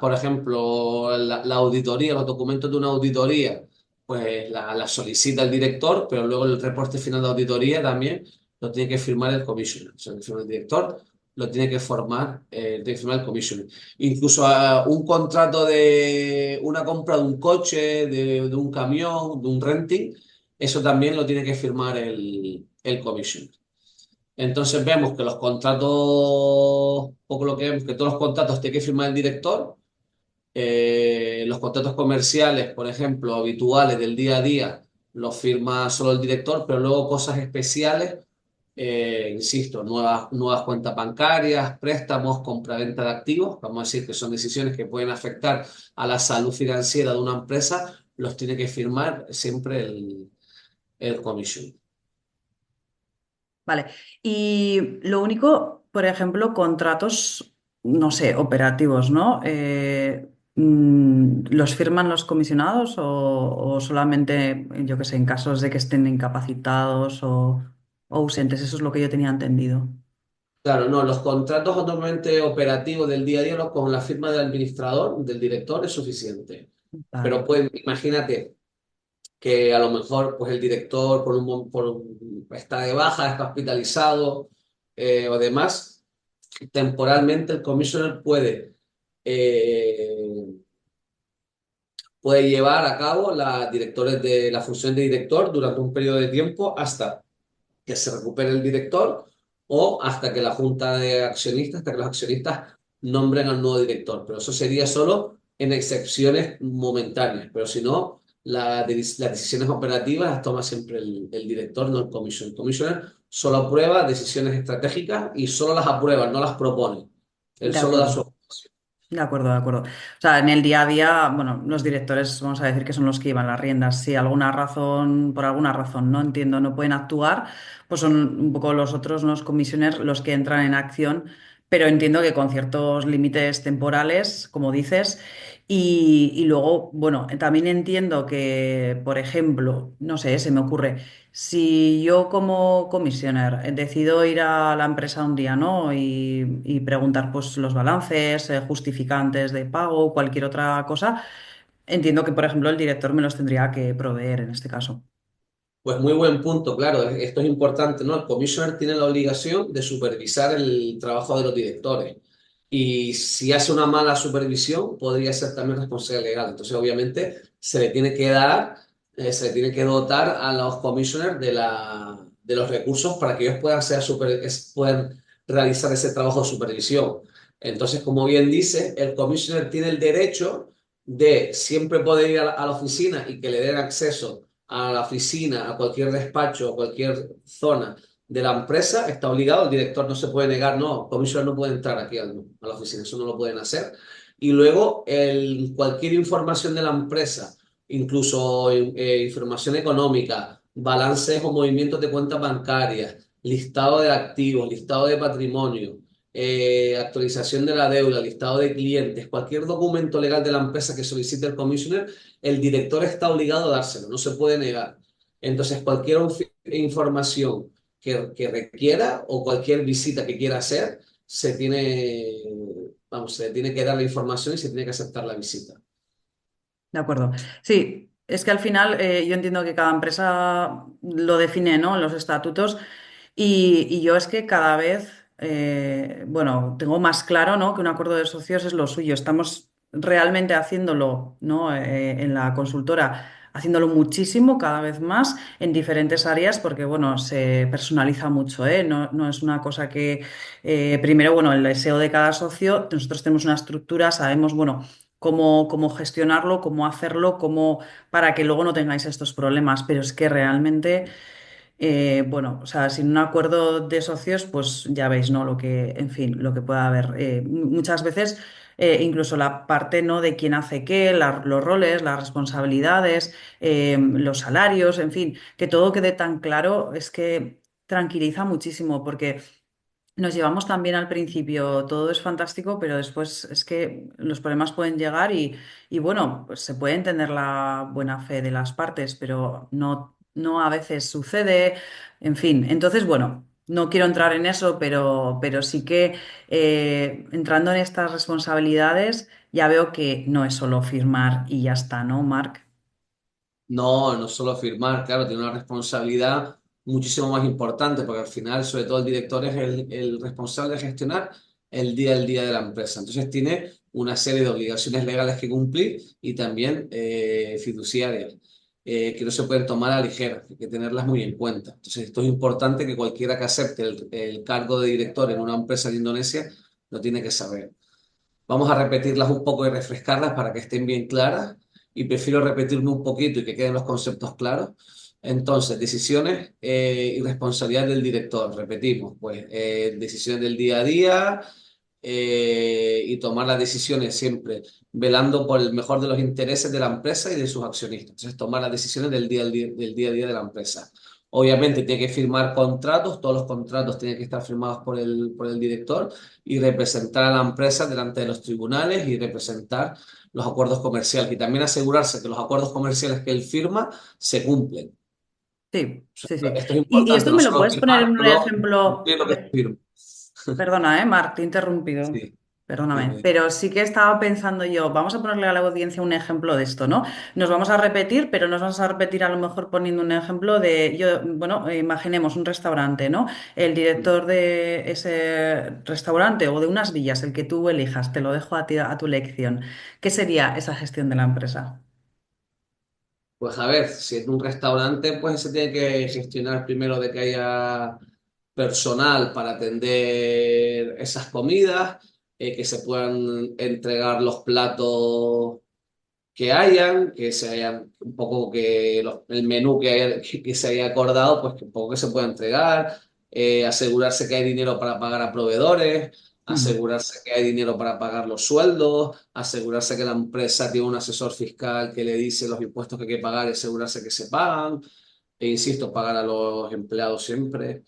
S2: por ejemplo, la auditoría, los documentos de una auditoría, pues la solicita el director, pero luego el reporte final de auditoría también lo tiene que firmar el commissioner. O sea, que firma el director, lo tiene que tiene que firmar el commissioner. Incluso un contrato de una compra de un coche, de un camión, de un renting, eso también lo tiene que firmar el commissioner. Entonces vemos que los contratos, poco lo que vemos, que todos los contratos tiene que firmar el director. Los contratos comerciales, por ejemplo, habituales del día a día, los firma solo el director, pero luego cosas especiales, insisto, nuevas cuentas bancarias, préstamos, compraventa de activos, vamos a decir que son decisiones que pueden afectar a la salud financiera de una empresa, los tiene que firmar siempre el commission.
S1: Vale. Y lo único, por ejemplo, contratos, no sé, operativos, ¿no? ¿Los firman los comisionados o solamente, yo qué sé, en casos de que estén incapacitados o ausentes? Eso es lo que yo tenía entendido.
S2: Claro, no, los contratos normalmente operativos del día a día con la firma del administrador, del director, es suficiente. Pero
S1: Vale.
S2: pues imagínate que a lo mejor pues el director está de baja, está hospitalizado o demás, temporalmente el commissioner eh, puede llevar a cabo la función de director durante un periodo de tiempo hasta que se recupere el director o hasta que la junta de accionistas, hasta que los accionistas nombren al nuevo director. Pero eso sería solo en excepciones momentáneas. Pero si no, las decisiones operativas las toma siempre el director, no el commissioner. El commissioner solo aprueba decisiones estratégicas y solo las aprueba, no las propone. Él
S1: De
S2: solo da su
S1: acuerdo.
S2: aprobación.
S1: De acuerdo, de acuerdo. O sea, en el día a día, bueno, los directores, vamos a decir que son los que llevan las riendas. Si alguna razón, por alguna razón, no entiendo, no pueden actuar, pues son un poco los otros, ¿no? Los comisioners, los que entran en acción, pero entiendo que con ciertos límites temporales, como dices. Y luego, bueno, también entiendo que, por ejemplo, no sé, se me ocurre. Si yo como comisioner decido ir a la empresa un día, ¿no? Y preguntar pues los balances, justificantes de pago, cualquier otra cosa, entiendo que, por ejemplo, el director me los tendría que proveer en este caso.
S2: Pues muy buen punto, claro, esto es importante, ¿no? El commissioner tiene la obligación de supervisar el trabajo de los directores y si hace una mala supervisión podría ser también responsable legal. Entonces, obviamente, se le tiene que dar, se le tiene que dotar a los commissioners de los recursos para que ellos puedan, puedan realizar ese trabajo de supervisión. Entonces, como bien dice, el commissioner tiene el derecho de siempre poder ir a la oficina y que le den acceso a la oficina, a cualquier despacho, a cualquier zona de la empresa, está obligado, el director no se puede negar, no, comisionado no puede entrar aquí a la oficina, eso no lo pueden hacer. Y luego cualquier información de la empresa, incluso información económica, balances o movimientos de cuentas bancarias, listado de activos, listado de patrimonio, actualización de la deuda, listado de clientes, cualquier documento legal de la empresa que solicite el commissioner, el director está obligado a dárselo, no se puede negar. Entonces, cualquier información que requiera o cualquier visita que quiera hacer, se le tiene que dar la información y se tiene que aceptar la visita.
S1: De acuerdo. Sí, es que al final yo entiendo que cada empresa lo define, ¿no? En los estatutos y yo es que cada vez, bueno, tengo más claro, ¿no? Que un acuerdo de socios es lo suyo. Estamos realmente haciéndolo, ¿no? En la consultora, haciéndolo muchísimo, cada vez más, en diferentes áreas, porque, bueno, se personaliza mucho, ¿eh? No, no es una cosa que, primero, bueno, el deseo de cada socio, nosotros tenemos una estructura, sabemos, bueno, cómo gestionarlo, cómo hacerlo, para que luego no tengáis estos problemas. Pero es que realmente, bueno, o sea, sin un acuerdo de socios, pues ya veis, ¿no? Lo que, en fin, lo que pueda haber. Muchas veces, incluso la parte, ¿no? De quién hace qué, los roles, las responsabilidades, los salarios, en fin, que todo quede tan claro, es que tranquiliza muchísimo, porque nos llevamos tan bien al principio, todo es fantástico, pero después es que los problemas pueden llegar y bueno, pues se puede entender la buena fe de las partes, pero no, no a veces sucede, en fin. Entonces, bueno, no quiero entrar en eso, pero sí que entrando en estas responsabilidades ya veo que no es solo firmar y ya está, ¿no, Marc?
S2: No, no solo firmar, claro, tiene una responsabilidad muchísimo más importante, porque al final, sobre todo el director es el responsable de gestionar el día al día de la empresa. Entonces tiene una serie de obligaciones legales que cumplir y también fiduciarias, que no se pueden tomar a la ligera, hay que tenerlas muy en cuenta. Entonces esto es importante que cualquiera que acepte el cargo de director en una empresa de Indonesia lo tiene que saber. Vamos a repetirlas un poco y refrescarlas para que estén bien claras y prefiero repetirme un poquito y que queden los conceptos claros. Entonces, decisiones y responsabilidad del director. Repetimos, pues, decisiones del día a día y tomar las decisiones siempre velando por el mejor de los intereses de la empresa y de sus accionistas. Entonces, tomar las decisiones del día a día de la empresa. Obviamente tiene que firmar contratos, todos los contratos tienen que estar firmados por el director y representar a la empresa delante de los tribunales y representar los acuerdos comerciales y también asegurarse que los acuerdos comerciales que él firma se cumplen.
S1: Sí, sí, sí.
S2: Esto es
S1: Y
S2: importante,
S1: esto
S2: no
S1: me lo
S2: solo
S1: puedes poner
S2: firmar,
S1: en un
S2: sino
S1: ejemplo.
S2: cumplir lo que se firma.
S1: Perdona, Marc, te he interrumpido.
S2: Sí,
S1: Perdóname.
S2: dime.
S1: Pero sí que estaba pensando yo, vamos a ponerle a la audiencia un ejemplo de esto, ¿no? Nos vamos a repetir, pero nos vamos a repetir a lo mejor poniendo un ejemplo de, yo, bueno, imaginemos un restaurante, ¿no? El director de ese restaurante o de unas villas, el que tú elijas, te lo dejo a ti, a tu elección. ¿Qué sería esa gestión de la empresa?
S2: Pues a ver, si es un restaurante, pues se tiene que gestionar primero de que haya personal para atender esas comidas, que se puedan entregar los platos que hayan, que se hayan un poco el menú que se haya acordado, pues que un poco que se pueda entregar, asegurarse que hay dinero para pagar a proveedores,
S1: Ujú.
S2: asegurarse que hay dinero para pagar los sueldos, asegurarse que la empresa tiene un asesor fiscal que le dice los impuestos que hay que pagar y asegurarse que se pagan, e insisto, pagar a los empleados siempre.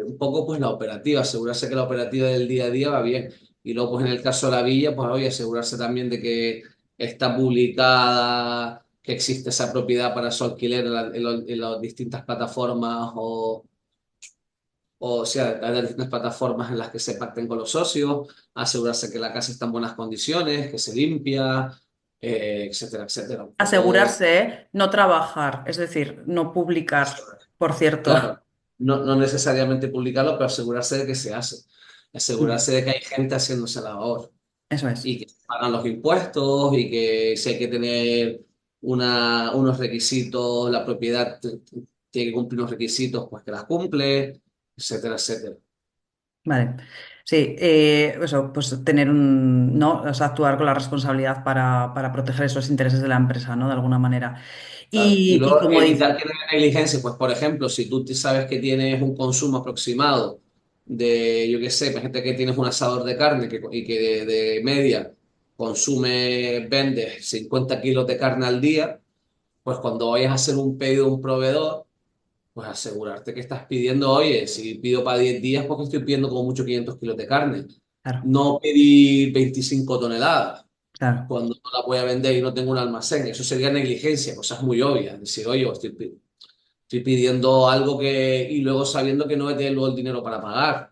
S2: Un poco pues la operativa, asegurarse que la operativa del día a día va bien. Y luego pues en el caso de la villa, pues oye, asegurarse también de que está publicada, que existe esa propiedad para su alquiler en las distintas plataformas o sea, hay distintas plataformas en las que se pacten con los socios, asegurarse que la casa está en buenas condiciones, que se limpia, etcétera, etcétera. Un poco,
S1: Asegurarse, ¿eh? No trabajar, es decir, no
S2: eso,
S1: publicar, por cierto.
S2: claro, no necesariamente publicarlo, pero asegurarse de que se hace,
S1: Mm.
S2: asegurarse de que hay gente haciendo esa labor
S1: Eso es.
S2: y que se pagan los impuestos y que si hay que tener unos requisitos, la propiedad tiene que cumplir unos requisitos, pues que las cumple, etcétera, etcétera.
S1: Vale. Sí, eso, pues tener un, ¿no? O sea, actuar con la responsabilidad para proteger esos intereses de la empresa, ¿no? De alguna manera.
S2: Claro. Y
S1: Y
S2: luego
S1: como dice,
S2: evitar que no haya negligencia, pues por ejemplo, si tú sabes que tienes un consumo aproximado de, yo qué sé, gente que tienes un asador de carne y que de media vendes 50 kilos de carne al día, pues cuando vayas a hacer un pedido a un proveedor, pues asegurarte que estás pidiendo, oye, si pido para 10 días, porque estoy pidiendo como mucho 500 kilos de carne.
S1: claro,
S2: No pedir 25 toneladas
S1: claro.
S2: cuando no la voy a vender y no tengo un almacén. Eso sería negligencia, cosas muy obvias. Decir, oye, estoy pidiendo algo que, y luego sabiendo que no voy a tener luego el dinero para pagar.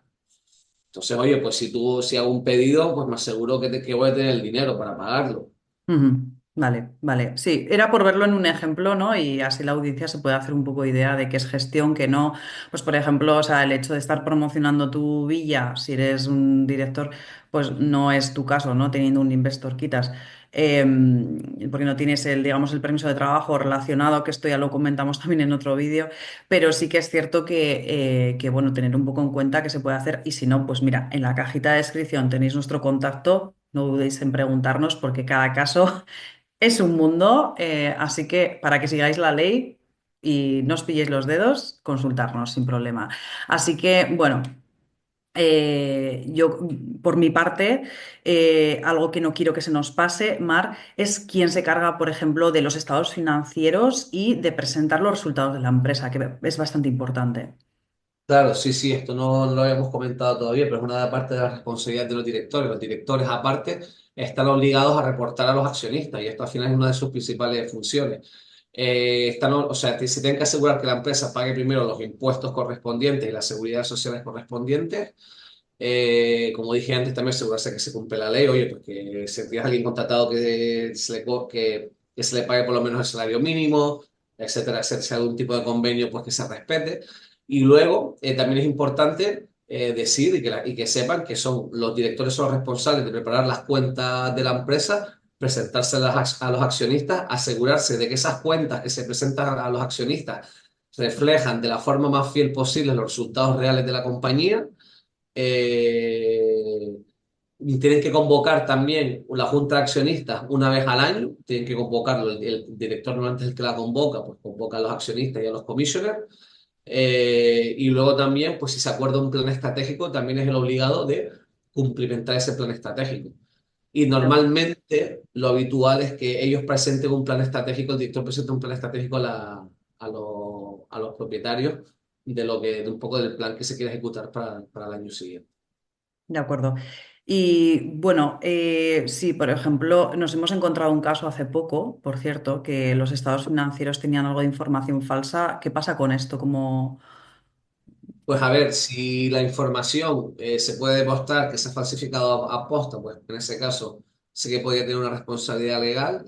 S2: Entonces, oye, pues si hago un pedido, pues me aseguro que voy a tener el dinero para pagarlo.
S1: Ujú. Vale, vale. Sí, era por verlo en un ejemplo, ¿no? Y así la audiencia se puede hacer un poco idea de qué es gestión, qué no. Pues, por ejemplo, o sea, el hecho de estar promocionando tu villa, si eres un director, pues no es tu caso, ¿no? Teniendo un investor quitas. Porque no tienes el, digamos, el permiso de trabajo relacionado, que esto ya lo comentamos también en otro vídeo, pero sí que es cierto que, bueno, tener un poco en cuenta qué se puede hacer y si no, pues mira, en la cajita de descripción tenéis nuestro contacto. No dudéis en preguntarnos porque cada caso es un mundo, así que para que sigáis la ley y no os pilléis los dedos, consultarnos sin problema. Así que, bueno, yo por mi parte, algo que no quiero que se nos pase, Mar, es quién se carga, por ejemplo, de los estados financieros y de presentar los resultados de la empresa, que es bastante importante.
S2: Claro, sí, sí, esto no lo habíamos comentado todavía, pero es una parte de la responsabilidad de los directores. Los directores, aparte, están obligados a reportar a los accionistas y esto al final es una de sus principales funciones. O sea, se tienen que asegurar que la empresa pague primero los impuestos correspondientes y las seguridades sociales correspondientes. Como dije antes, también asegurarse que se cumple la ley. Oye, pues que si tienes a alguien contratado que se le pague por lo menos el salario mínimo, etcétera, etcétera, si hay algún tipo de convenio, pues que se respete. Y luego también es importante decir y que sepan que los directores son los responsables de preparar las cuentas de la empresa, presentárselas a los accionistas, asegurarse de que esas cuentas que se presentan a los accionistas reflejan de la forma más fiel posible los resultados reales de la compañía. eh, y tienen que convocar también la junta de accionistas una vez al año, tienen que convocarlo, el director normalmente es el que la convoca, pues convoca a los accionistas y a los commissioners. Y luego también, pues si se acuerda un plan estratégico, también es el obligado de cumplimentar ese plan estratégico. Y normalmente lo habitual es que ellos presenten un plan estratégico, el director presente un plan estratégico a los propietarios de un poco del plan que se quiere ejecutar para el año siguiente.
S1: De acuerdo. Y bueno, sí, por ejemplo, nos hemos encontrado un caso hace poco, por cierto, que los estados financieros tenían algo de información falsa. ¿Qué pasa con esto? Como...
S2: Pues a ver, si la información se puede demostrar que se ha falsificado a posta, pues en ese caso sí que podría tener una responsabilidad legal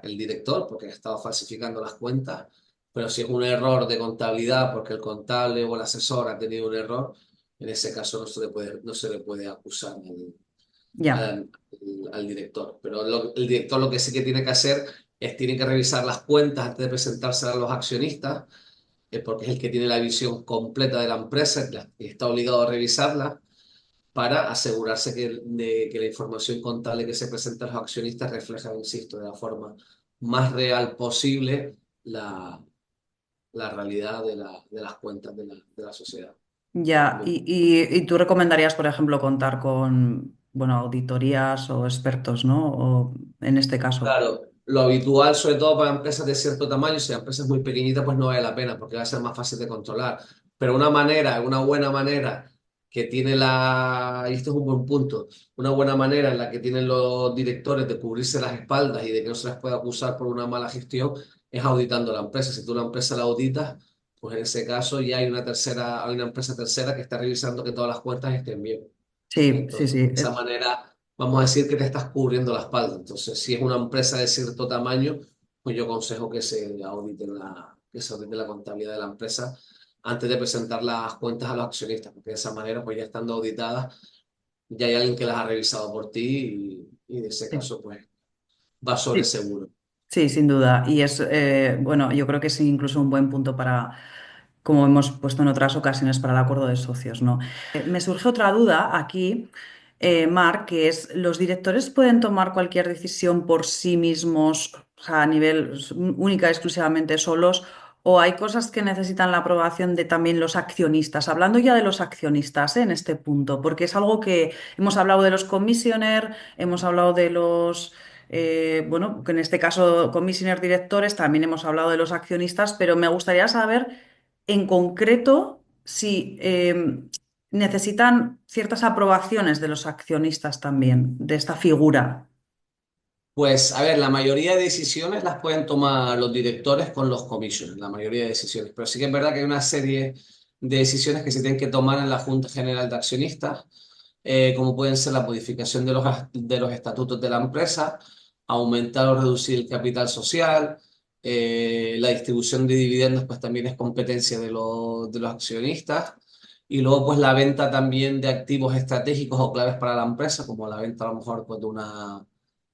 S2: el director, porque ha estado falsificando las cuentas, pero si es un error de contabilidad, porque el contable o el asesor ha tenido un error, en ese caso no se le puede acusar
S1: Ya.
S2: al, al director. Pero el director lo que sí que tiene que hacer es tiene que revisar las cuentas antes de presentárselas a los accionistas porque es el que tiene la visión completa de la empresa y está obligado a revisarla para asegurarse que la información contable que se presenta a los accionistas refleja, insisto, de la forma más real posible la realidad de las cuentas de la sociedad.
S1: Ya, y tú recomendarías, por ejemplo, contar con, bueno, auditorías o expertos, ¿no? O en este caso.
S2: Claro, lo habitual, sobre todo para empresas de cierto tamaño, si la empresa es muy pequeñita, pues no vale la pena porque va a ser más fácil de controlar. Pero una buena manera que tiene y esto es un buen punto, una buena manera en la que tienen los directores de cubrirse las espaldas y de que no se les pueda acusar por una mala gestión es auditando la empresa. Si tú la empresa la auditas, pues en ese caso ya hay una empresa tercera que está revisando que todas las cuentas estén bien.
S1: Sí, sí,
S2: Entonces,
S1: sí.
S2: de esa manera, vamos a decir que te estás cubriendo la espalda. Entonces, si es una empresa de cierto tamaño, pues yo aconsejo que se audite la contabilidad de la empresa antes de presentar las cuentas a los accionistas, porque de esa manera, pues ya estando auditadas, ya hay alguien que las ha revisado por ti y en ese
S1: Sí,
S2: caso, pues va sobre
S1: sí,
S2: seguro.
S1: sí, sin duda. Y es, bueno, yo creo que es incluso un buen punto para, como hemos puesto en otras ocasiones, para el acuerdo de socios, ¿no? Me surge otra duda aquí, Marc, que es, ¿los directores pueden tomar cualquier decisión por sí mismos, o sea, a nivel única y exclusivamente solos, o hay cosas que necesitan la aprobación de también los accionistas? Hablando ya de los accionistas, en este punto, porque es algo que hemos hablado de los commissioner, hemos hablado de los... bueno, que en este caso commissioner directores, también hemos hablado de los accionistas, pero me gustaría saber en concreto si necesitan ciertas aprobaciones de los accionistas también, de esta figura.
S2: Pues, a ver, la mayoría de decisiones las pueden tomar los directores con los comissiones, la mayoría de decisiones, pero sí que es verdad que hay una serie de decisiones que se tienen que tomar en la Junta General de Accionistas, como pueden ser la modificación de los estatutos de la empresa, aumentar o reducir el capital social, la distribución de dividendos, pues también es competencia de los accionistas, y luego pues la venta también de activos estratégicos o claves para la empresa, como la venta a lo mejor pues,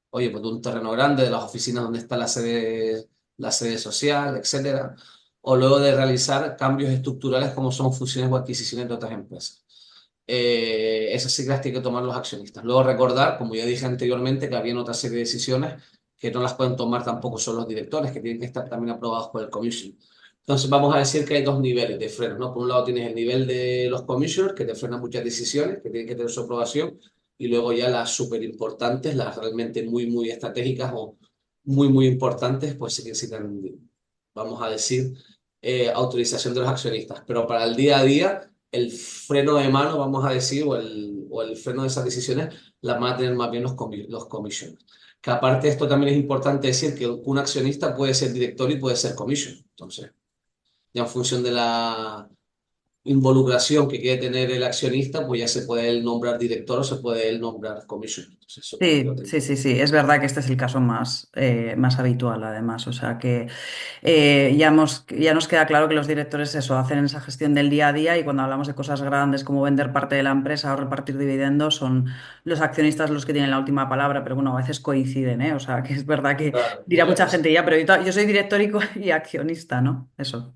S2: oye, pues de un terreno grande, de las oficinas donde está la sede social, etcétera, o luego de realizar cambios estructurales como son fusiones o adquisiciones de otras empresas. Esas sí que las tienen que tomar los accionistas. Luego recordar, como ya dije anteriormente, que había otra serie de decisiones que no las pueden tomar tampoco son los directores, que tienen que estar también aprobados por el commission. Entonces vamos a decir que hay dos niveles de frenos, ¿no? Por un lado tienes el nivel de los commissioners, que te frenan muchas decisiones, que tienen que tener su aprobación, y luego ya las súper importantes, las realmente muy, muy estratégicas o muy, muy importantes, pues sí que necesitan, vamos a decir, autorización de los accionistas. Pero para el día a día, el freno de mano, vamos a decir, o el freno de esas decisiones, las van a tener más bien los comissioners. Que aparte de esto también es importante decir que un accionista puede ser director y puede ser commission. Entonces, ya en función de la involucración que quiere tener el accionista, pues ya se puede él nombrar director o se puede él nombrar commission. Entonces, eso también lo
S1: Sí,
S2: tengo.
S1: sí, sí, sí. Es verdad que este es el caso más, más habitual, además. O sea que ya nos queda claro que los directores eso, hacen esa gestión del día a día y cuando hablamos de cosas grandes como vender parte de la empresa o repartir dividendos, son los accionistas los que tienen la última palabra, pero bueno, a veces coinciden, ¿eh? O sea que es verdad que
S2: Claro,
S1: dirá
S2: muchas
S1: mucha
S2: veces.
S1: gente ya, pero yo soy director y accionista, ¿no? Eso.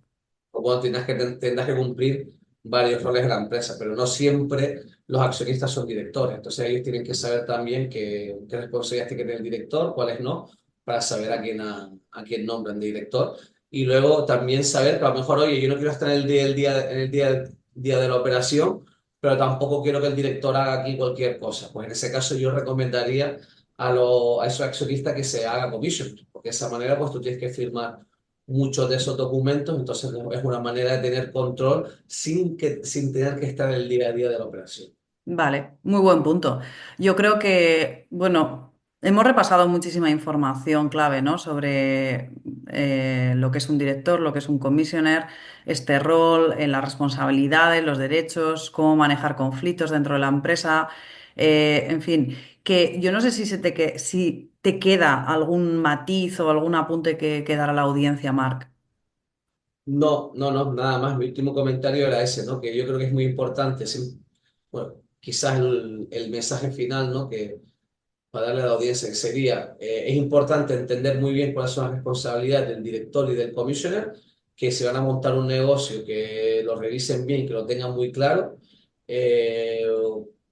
S2: O cuando tendrás que cumplir varios roles en la empresa, pero no siempre los accionistas son directores. Entonces ellos tienen que saber también qué responsabilidades tiene que tener el director, cuáles no, para saber a quién nombran de director. Y luego también saber que a lo mejor, oye, yo no quiero estar día de la operación, pero tampoco quiero que el director haga aquí cualquier cosa. Pues en ese caso yo recomendaría a esos accionistas que se haga commission, porque de esa manera pues tú tienes que firmar muchos de esos documentos, entonces es una manera de tener control sin tener que estar en el día a día de la operación.
S1: Vale, muy buen punto. Yo creo que, bueno, hemos repasado muchísima información clave, ¿no? Sobre lo que es un director, lo que es un commissioner, este rol, las responsabilidades, los derechos, cómo manejar conflictos dentro de la empresa, en fin, que yo no sé si te queda algún matiz o algún apunte que dar a la audiencia, Marc.
S2: No, no, no, nada más. Mi último comentario era ese, ¿no? Que yo creo que es muy importante, bueno, quizás el mensaje final, ¿no? Que para darle a la audiencia, que sería, es importante entender muy bien cuáles son las responsabilidades del director y del commissioner, que se van a montar un negocio, que lo revisen bien, que lo tengan muy claro, eh,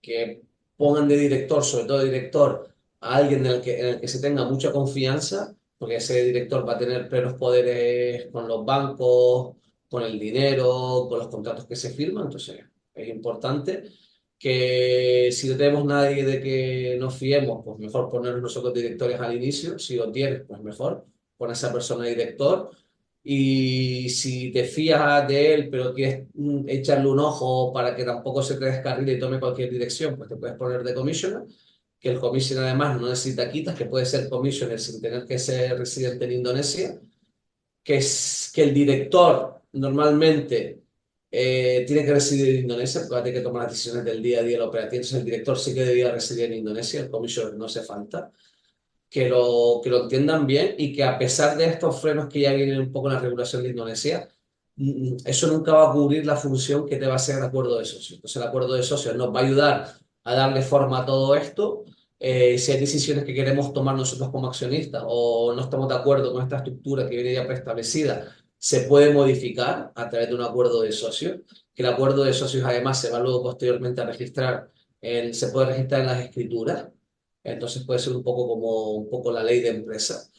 S2: que pongan de director, sobre todo de director, a alguien en el que se tenga mucha confianza, porque ese director va a tener plenos poderes con los bancos, con el dinero, con los contratos que se firman, entonces Es importante que si no tenemos nadie de que nos fiemos, pues mejor poner nosotros directores al inicio. Si lo tienes, pues mejor, pon a esa persona director. Y si te fías de él, pero quieres echarle un ojo para que tampoco se te descarrile y tome cualquier dirección, pues te puedes poner de commissioner, que el commissioner además no necesita quitas, que puede ser commissioner sin tener que ser residente en Indonesia, que es que el director normalmente tiene que residir en Indonesia, porque tiene que tomar las decisiones del día a día de la operativa. Entonces el director sí que debía residir en Indonesia, el commissioner no hace falta. Que lo entiendan bien y que a pesar de estos frenos que ya vienen un poco en la regulación de Indonesia, eso nunca va a cubrir la función que te va a hacer el acuerdo de socios. Entonces el acuerdo de socios nos va a ayudar a darle forma a todo esto. Si hay decisiones que queremos tomar nosotros como accionistas o no estamos de acuerdo con esta estructura que viene ya preestablecida, se puede modificar a través de un acuerdo de socios, que el acuerdo de socios además se va luego posteriormente a registrar, se puede registrar en las escrituras. Entonces puede ser un poco como un poco la ley de empresa,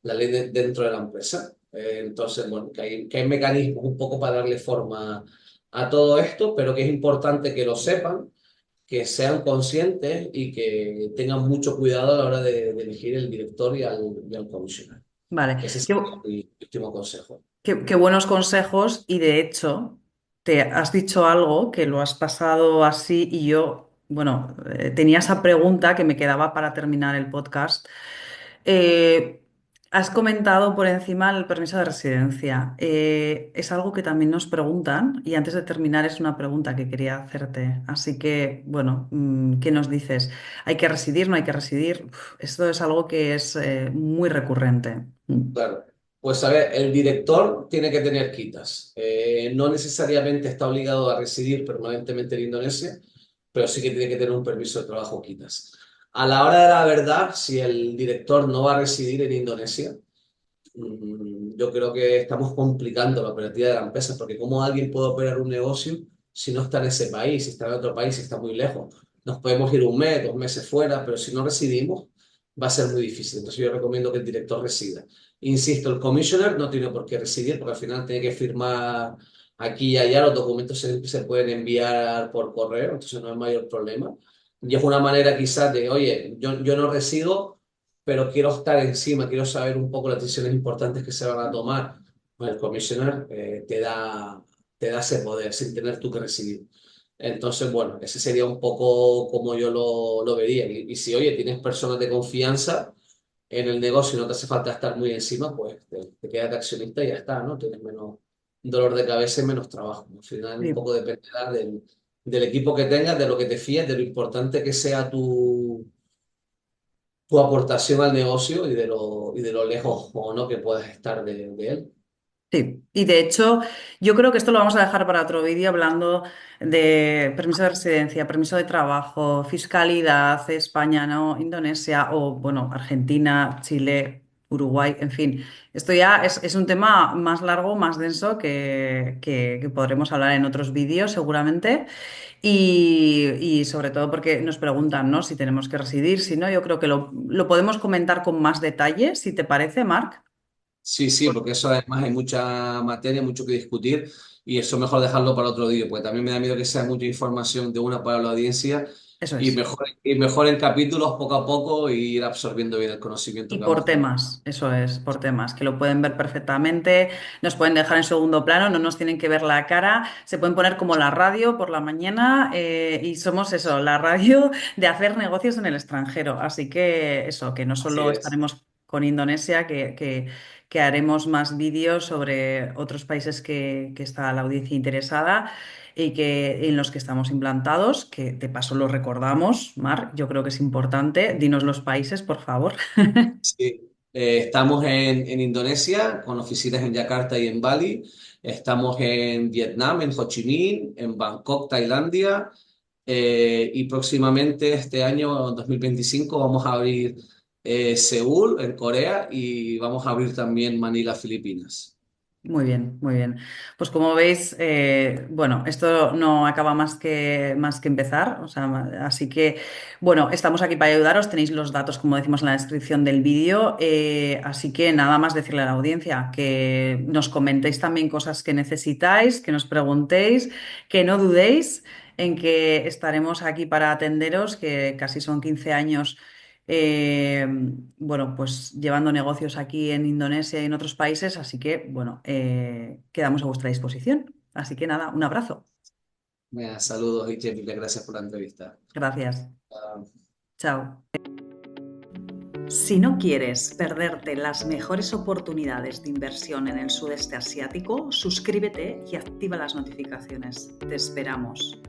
S2: la ley dentro de la empresa. Entonces, bueno, que hay mecanismos un poco para darle forma a todo esto, pero que es importante que lo sepan, que sean conscientes y que tengan mucho cuidado a la hora de elegir el director y al comisionado.
S1: Vale,
S2: Ese
S1: qué,
S2: sería mi último consejo.
S1: qué buenos consejos y de hecho te has dicho algo que lo has pasado así y yo, bueno, tenía esa pregunta que me quedaba para terminar el podcast. Eh, Has comentado por encima el permiso de residencia. Es algo que también nos preguntan y antes de terminar es una pregunta que quería hacerte. Así que, bueno, ¿qué nos dices? ¿Hay que residir? ¿No hay que residir? Esto es algo que es muy recurrente.
S2: Claro. Pues a ver, el director tiene que tener quitas. No necesariamente está obligado a residir permanentemente en Indonesia, pero sí que tiene que tener un permiso de trabajo quitas. A la hora de la verdad, si el director no va a residir en Indonesia, yo creo que estamos complicando la operativa de la empresa, porque ¿cómo alguien puede operar un negocio si no está en ese país, si está en otro país, si está muy lejos? Nos podemos ir un mes, 2 meses fuera, pero si no residimos, va a ser muy difícil. Entonces yo recomiendo que el director resida. Insisto, el commissioner no tiene por qué residir, porque al final tiene que firmar aquí y allá, los documentos se pueden enviar por correo, entonces no hay mayor problema. Y es una manera quizás de, oye, yo no resido, pero quiero estar encima, quiero saber un poco las decisiones importantes que se van a tomar. Pues el commissioner te da ese poder sin tener tú que recibir. Entonces, bueno, ese sería un poco como yo lo vería. Y si, oye, tienes personas de confianza en el negocio y no te hace falta estar muy encima, pues te quedas de accionista y ya está, ¿no? Tienes menos dolor de cabeza y menos trabajo. Al final un
S1: Sí.
S2: poco dependerá del equipo que tengas, de lo que te fíes, de lo importante que sea tu aportación al negocio y de lo lejos o no que puedas estar de él.
S1: Sí, y de hecho yo creo que esto lo vamos a dejar para otro vídeo hablando de permiso de residencia, permiso de trabajo, fiscalidad, España, ¿no? Indonesia o, bueno, Argentina, Chile, Uruguay, en fin. Esto ya es un tema más largo, más denso que podremos hablar en otros vídeos seguramente y sobre todo porque nos preguntan, ¿no? Si tenemos que residir, si no, yo creo que lo podemos comentar con más detalle, si te parece, Marc.
S2: Sí, sí, porque eso además hay mucha materia, mucho que discutir y eso mejor dejarlo para otro día, porque también me da miedo que sea mucha información de una para la audiencia
S1: Eso
S2: y
S1: es.
S2: mejor en capítulos poco a poco y ir absorbiendo bien el conocimiento
S1: Y
S2: que
S1: por
S2: vamos teniendo.
S1: temas, eso es, por temas, que lo pueden ver perfectamente, nos pueden dejar en segundo plano, no nos tienen que ver la cara, se pueden poner como la radio por la mañana y somos eso, la radio de hacer negocios en el extranjero. Así que eso, que no
S2: Así
S1: solo
S2: es.
S1: estaremos con Indonesia, que haremos más vídeos sobre otros países que está la audiencia interesada y que en los que estamos implantados, que de paso los recordamos, Mar, yo creo que es importante. Dinos los países, por favor.
S2: Sí. Estamos en Indonesia, con oficinas en Yakarta y en Bali. Estamos en Vietnam, en Ho Chi Minh, en Bangkok, Tailandia. Y próximamente, este año 2025, vamos a abrir Seúl, en Corea, y vamos a abrir también Manila, Filipinas.
S1: Muy bien, muy bien. Pues como veis, bueno, esto no acaba más que empezar, o sea, así que, bueno, estamos aquí para ayudaros, tenéis los datos, como decimos, en la descripción del vídeo, así que nada más decirle a la audiencia que nos comentéis también cosas que necesitáis, que nos preguntéis, que no dudéis en que estaremos aquí para atenderos, que casi son 15 años, bueno, pues llevando negocios aquí en Indonesia y en otros países, así que, bueno, quedamos a vuestra disposición. Así que nada, un abrazo.
S2: Saludos y Jenny, gracias por la entrevista.
S1: Gracias.
S2: Ah,
S1: Chao. Si no quieres perderte las mejores oportunidades de inversión en el sudeste asiático, suscríbete y activa las notificaciones. Te esperamos.